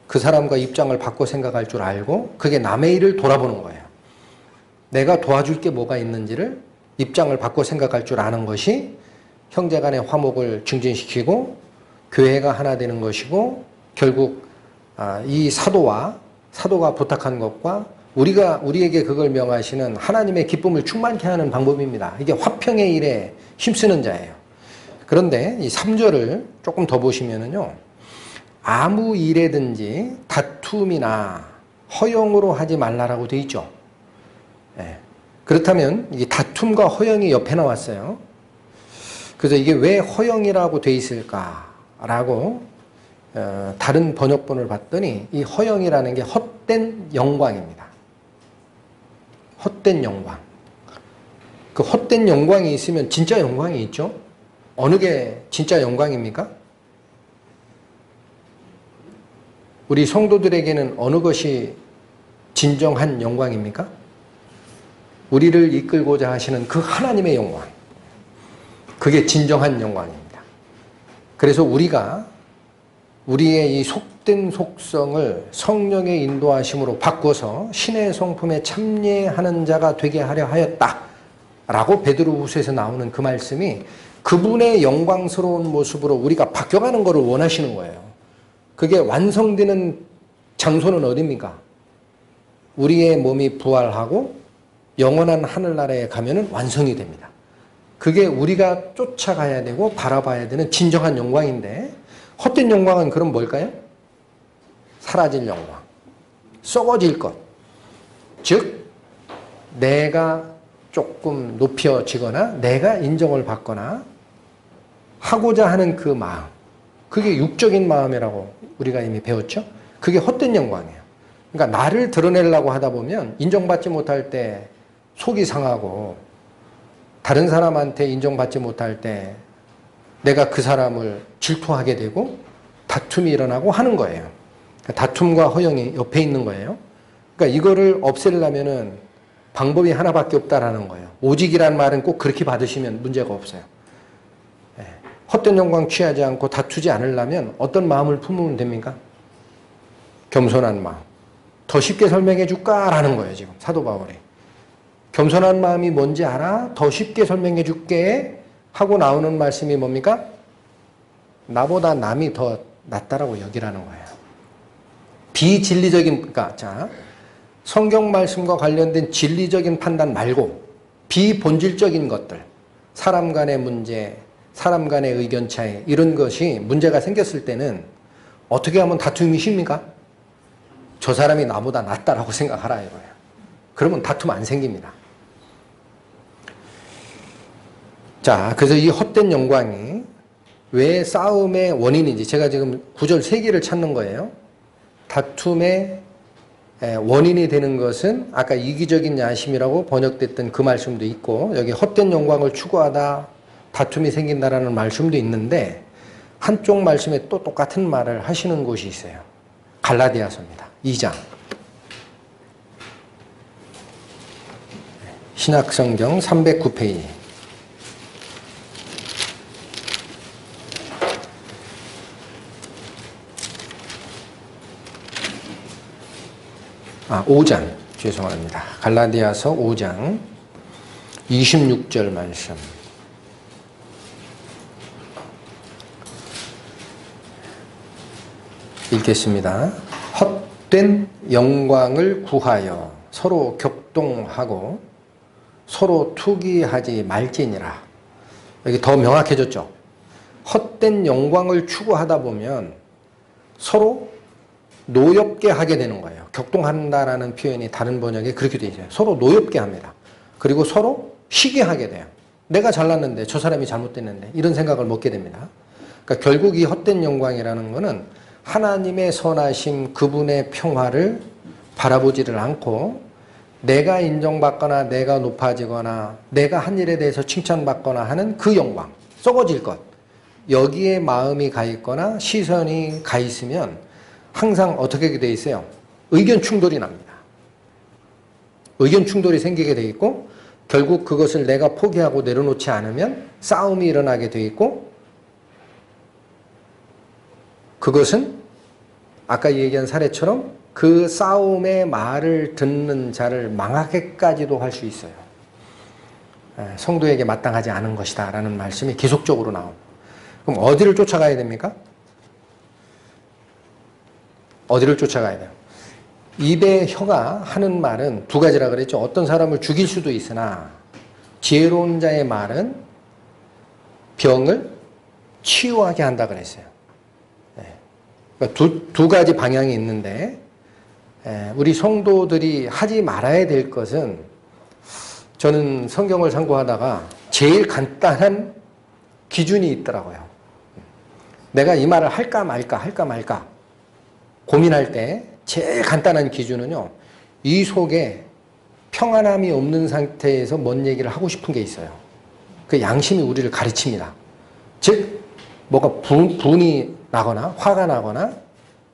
A: 그 사람과 입장을 바꿔 생각할 줄 알고, 그게 남의 일을 돌아보는 거예요. 내가 도와줄 게 뭐가 있는지를 입장을 바꿔 생각할 줄 아는 것이 형제 간의 화목을 증진시키고 교회가 하나 되는 것이고, 결국 이 사도가 부탁한 것과 우리에게 그걸 명하시는 하나님의 기쁨을 충만케 하는 방법입니다. 이게 화평의 일에 힘쓰는 자예요. 그런데 이 3절을 조금 더 보시면은요, 아무 일에든지 다툼이나 허용으로 하지 말라라고 되어 있죠. 그렇다면 이 다툼과 허용이 옆에 나왔어요. 그래서 이게 왜 허용이라고 돼 있을까라고 다른 번역본을 봤더니, 이 허용이라는 게 헛된 영광입니다. 헛된 영광. 그 헛된 영광이 있으면 진짜 영광이 있죠. 어느 게 진짜 영광입니까? 우리 성도들에게는 어느 것이 진정한 영광입니까? 우리를 이끌고자 하시는 그 하나님의 영광. 그게 진정한 영광입니다. 그래서 우리가 우리의 이 속된 속성을 성령의 인도하심으로 바꿔서 신의 성품에 참여하는 자가 되게 하려 하였다 라고 베드로후서에서 나오는 그 말씀이 그분의 영광스러운 모습으로 우리가 바뀌어가는 것을 원하시는 거예요. 그게 완성되는 장소는 어디입니까? 우리의 몸이 부활하고 영원한 하늘나라에 가면은 완성이 됩니다. 그게 우리가 쫓아가야 되고 바라봐야 되는 진정한 영광인데, 헛된 영광은 그럼 뭘까요? 사라질 영광, 썩어질 것. 즉 내가 조금 높여지거나 내가 인정을 받거나 하고자 하는 그 마음, 그게 육적인 마음이라고 우리가 이미 배웠죠. 그게 헛된 영광이에요. 그러니까 나를 드러내려고 하다 보면 인정받지 못할 때 속이 상하고, 다른 사람한테 인정받지 못할 때 내가 그 사람을 질투하게 되고 다툼이 일어나고 하는 거예요. 그러니까 다툼과 허영이 옆에 있는 거예요. 그러니까 이거를 없애려면은 방법이 하나밖에 없다라는 거예요. 오직이라는 말은 꼭 그렇게 받으시면 문제가 없어요. 헛된 영광 취하지 않고 다투지 않으려면 어떤 마음을 품으면 됩니까? 겸손한 마음. 더 쉽게 설명해 줄까라는 거예요, 지금 사도 바울이. 겸손한 마음이 뭔지 알아? 더 쉽게 설명해 줄게 하고 나오는 말씀이 뭡니까? 나보다 남이 더 낫다라고 여기라는 거예요. 비진리적인, 그러니까 자, 성경 말씀과 관련된 진리적인 판단 말고 비본질적인 것들, 사람 간의 문제, 사람 간의 의견 차이, 이런 것이 문제가 생겼을 때는 어떻게 하면 다툼이 쉽니까? 저 사람이 나보다 낫다라고 생각하라 이거예요. 그러면 다툼 안 생깁니다. 자, 그래서 이 헛된 영광이 왜 싸움의 원인인지, 제가 지금 구절 3개를 찾는 거예요. 다툼의 원인이 되는 것은 아까 이기적인 야심이라고 번역됐던 그 말씀도 있고, 여기 헛된 영광을 추구하다 다툼이 생긴다라는 말씀도 있는데, 한쪽 말씀에 또 똑같은 말을 하시는 곳이 있어요. 갈라디아서입니다. 2장. 신약성경 309페이지. 아, 5장. 죄송합니다. 갈라디아서 5장 26절 말씀. 읽겠습니다. 헛된 영광을 구하여 서로 격동하고 서로 투기하지 말지니라. 여기 더 명확해졌죠. 헛된 영광을 추구하다 보면 서로 노엽게 하게 되는 거예요. 격동한다라는 표현이 다른 번역에 그렇게 되어 있어요. 서로 노엽게 합니다. 그리고 서로 쉬게 하게 돼요. 내가 잘났는데 저 사람이 잘못됐는데 이런 생각을 먹게 됩니다. 그러니까 결국 이 헛된 영광이라는 거는 하나님의 선하심, 그분의 평화를 바라보지를 않고 내가 인정받거나 내가 높아지거나 내가 한 일에 대해서 칭찬받거나 하는 그 영광, 썩어질 것, 여기에 마음이 가 있거나 시선이 가 있으면 항상 어떻게 돼 있어요? 의견 충돌이 납니다. 의견 충돌이 생기게 돼 있고, 결국 그것을 내가 포기하고 내려놓지 않으면 싸움이 일어나게 돼 있고, 그것은 아까 얘기한 사례처럼 그 싸움의 말을 듣는 자를 망하게까지도 할 수 있어요. 성도에게 마땅하지 않은 것이다 라는 말씀이 계속적으로 나옵니다. 그럼 어디를 쫓아가야 됩니까? 어디를 쫓아가야 돼요? 입의 혀가 하는 말은 두 가지라 그랬죠. 어떤 사람을 죽일 수도 있으나 지혜로운 자의 말은 병을 치유하게 한다 그랬어요. 그러니까 두 가지 방향이 있는데, 우리 성도들이 하지 말아야 될 것은, 저는 성경을 참고하다가 제일 간단한 기준이 있더라고요. 내가 이 말을 할까 말까 고민할 때 제일 간단한 기준은요, 이 속에 평안함이 없는 상태에서 뭔 얘기를 하고 싶은 게 있어요. 그 양심이 우리를 가르칩니다. 즉 뭐가 분이 나거나 화가 나거나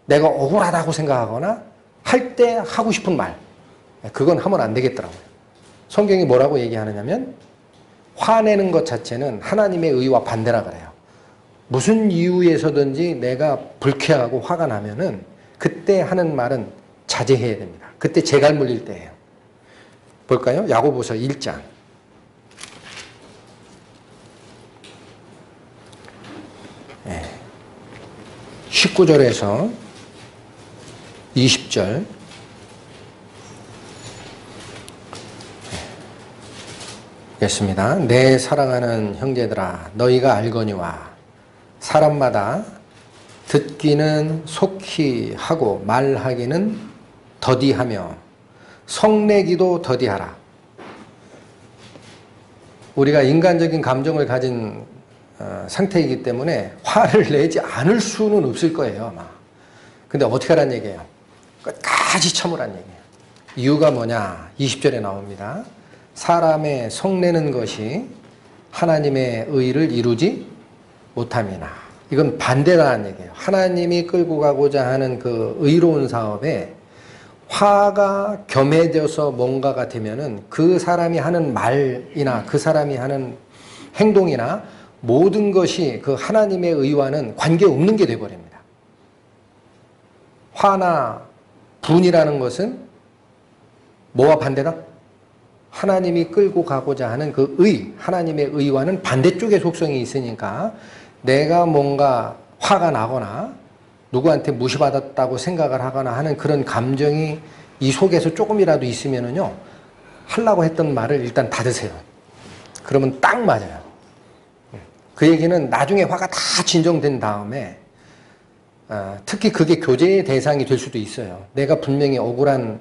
A: 내가 억울하다고 생각하거나 할 때 하고 싶은 말, 그건 하면 안 되겠더라고요. 성경이 뭐라고 얘기하느냐면, 화내는 것 자체는 하나님의 의와 반대라 그래요. 무슨 이유에서든지 내가 불쾌하고 화가 나면은 그때 하는 말은 자제해야 됩니다. 그때 재갈 물릴 때예요. 볼까요? 야고보서 1장. 19절에서 20절. 겠습니다. 내 사랑하는 형제들아, 너희가 알거니와 사람마다 듣기는 속히 하고 말하기는 더디하며 성내기도 더디하라. 우리가 인간적인 감정을 가진 상태이기 때문에 화를 내지 않을 수는 없을 거예요, 아마. 근데 어떻게 하란 얘기예요? 끝까지 참으란 얘기예요. 이유가 뭐냐? 20절에 나옵니다. 사람의 성내는 것이 하나님의 의를 이루지 못함이나. 이건 반대라는 얘기예요. 하나님이 끌고 가고자 하는 그 의로운 사업에 화가 겸해져서 뭔가가 되면은 그 사람이 하는 말이나 그 사람이 하는 행동이나 모든 것이 그 하나님의 의와는 관계없는 게 되어버립니다. 화나 분이라는 것은 뭐와 반대다? 하나님이 끌고 가고자 하는 그 의, 하나님의 의와는 반대쪽의 속성이 있으니까 내가 뭔가 화가 나거나 누구한테 무시받았다고 생각을 하거나 하는 그런 감정이 이 속에서 조금이라도 있으면은요, 하려고 했던 말을 일단 닫으세요. 그러면 딱 맞아요. 그 얘기는 나중에 화가 다 진정된 다음에 특히 그게 교제의 대상이 될 수도 있어요. 내가 분명히 억울한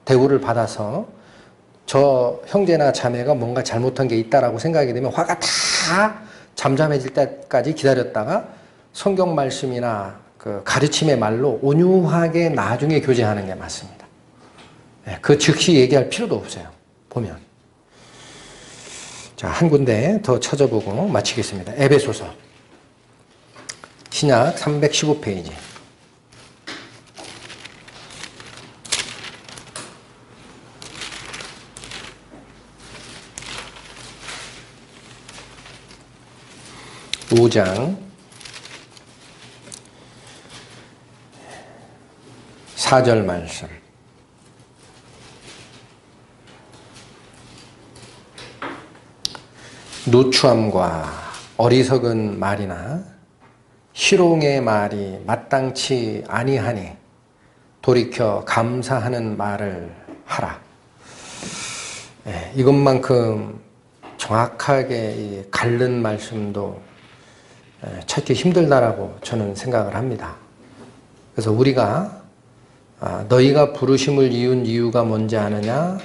A: 대우를 받아서 저 형제나 자매가 뭔가 잘못한 게 있다라고 생각이 되면 화가 다 잠잠해질 때까지 기다렸다가 성경 말씀이나 그 가르침의 말로 온유하게 나중에 교제하는 게 맞습니다. 그 즉시 얘기할 필요도 없어요. 보면. 자, 한 군데 더 찾아보고 마치겠습니다. 에베소서. 신약 315페이지. (5장) 4절 말씀. 누추함과 어리석은 말이나 희롱의 말이 마땅치 아니하니 돌이켜 감사하는 말을 하라. 이것만큼 정확하게 갈른 말씀도 찾기 힘들다라고 저는 생각을 합니다. 그래서 우리가 너희가 부르심을 이은 이유가 뭔지 아느냐?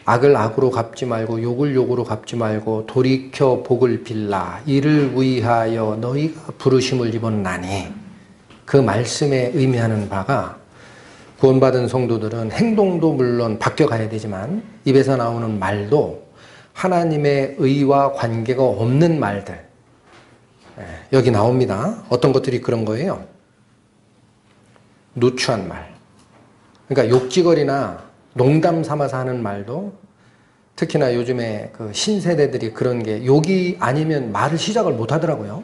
A: 악을 악으로 갚지 말고 욕을 욕으로 갚지 말고 돌이켜 복을 빌라. 이를 위하여 너희가 부르심을 입었나니. 그 말씀에 의미하는 바가 구원받은 성도들은 행동도 물론 바뀌어가야 되지만 입에서 나오는 말도 하나님의 의와 관계가 없는 말들, 여기 나옵니다. 어떤 것들이 그런 거예요? 누추한 말. 그러니까 욕지거리나 농담 삼아서 하는 말도, 특히나 요즘에 그 신세대들이 그런 게 욕이 아니면 말을 시작을 못 하더라고요.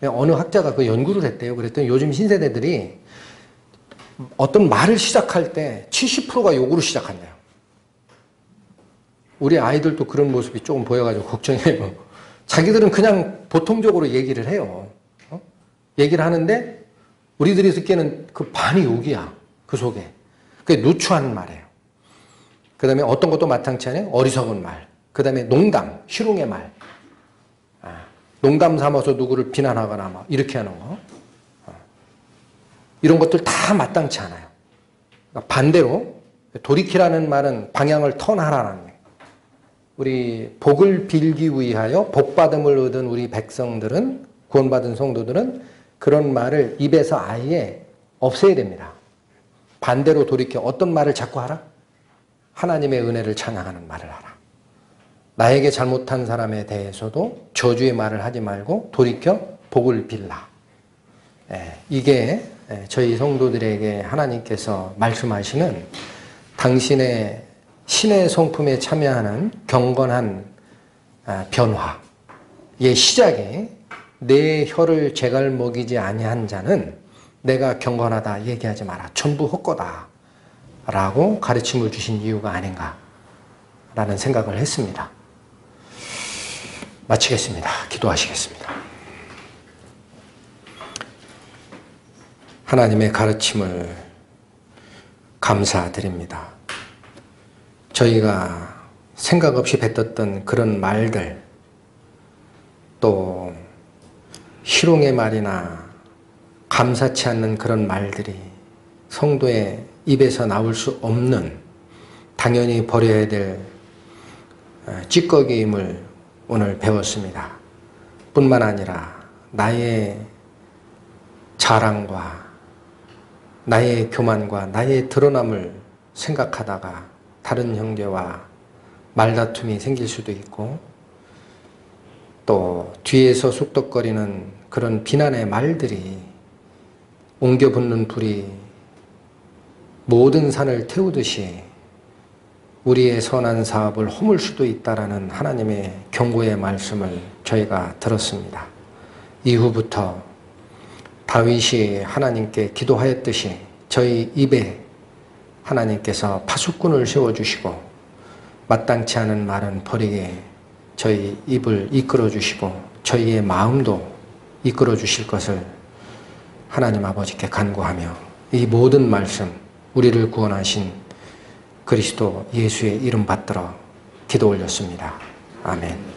A: 어느 학자가 그 연구를 했대요. 그랬더니 요즘 신세대들이 어떤 말을 시작할 때 70%가 욕으로 시작한대요. 우리 아이들도 그런 모습이 조금 보여가지고 걱정해요. 자기들은 그냥 보통적으로 얘기를 해요. 얘기를 하는데 우리들이 듣기에는 그 반이 욕이야. 그 속에. 그게 누추한 말이에요. 그 다음에 어떤 것도 마땅치 않아요. 어리석은 말. 그 다음에 농담, 희롱의 말. 농담 삼아서 누구를 비난하거나 막 이렇게 하는 거. 이런 것들 다 마땅치 않아요. 그러니까 반대로 돌이키라는 말은 방향을 턴하라는 거예요. 우리 복을 빌기 위하여 복받음을 얻은 우리 백성들은, 구원받은 성도들은 그런 말을 입에서 아예 없애야 됩니다. 반대로 돌이켜 어떤 말을 자꾸 하라? 하나님의 은혜를 찬양하는 말을 하라. 나에게 잘못한 사람에 대해서도 저주의 말을 하지 말고 돌이켜 복을 빌라. 이게 저희 성도들에게 하나님께서 말씀하시는 당신의 신의 성품에 참여하는 경건한 변화의 시작이 내 혀를 제갈 먹이지 아니한 자는 내가 경건하다 얘기하지 마라. 전부 헛거다. 라고 가르침을 주신 이유가 아닌가 라는 생각을 했습니다. 마치겠습니다. 기도하시겠습니다. 하나님의 가르침을 감사드립니다. 저희가 생각 없이 뱉었던 그런 말들, 또 희롱의 말이나 감사치 않는 그런 말들이 성도의 입에서 나올 수 없는, 당연히 버려야 될 찌꺼기임을 오늘 배웠습니다. 뿐만 아니라 나의 자랑과 나의 교만과 나의 드러남을 생각하다가 다른 형제와 말다툼이 생길 수도 있고, 또 뒤에서 쑥덕거리는 그런 비난의 말들이 옮겨 붙는 불이 모든 산을 태우듯이 우리의 선한 사업을 허물 수도 있다라는 하나님의 경고의 말씀을 저희가 들었습니다. 이후부터 다윗이 하나님께 기도하였듯이 저희 입에 하나님께서 파수꾼을 세워주시고 마땅치 않은 말은 버리게 저희 입을 이끌어 주시고 저희의 마음도 이끌어 주실 것을 하나님 아버지께 간구하며 이 모든 말씀, 우리를 구원하신 그리스도 예수의 이름 받들어 기도 올렸습니다. 아멘.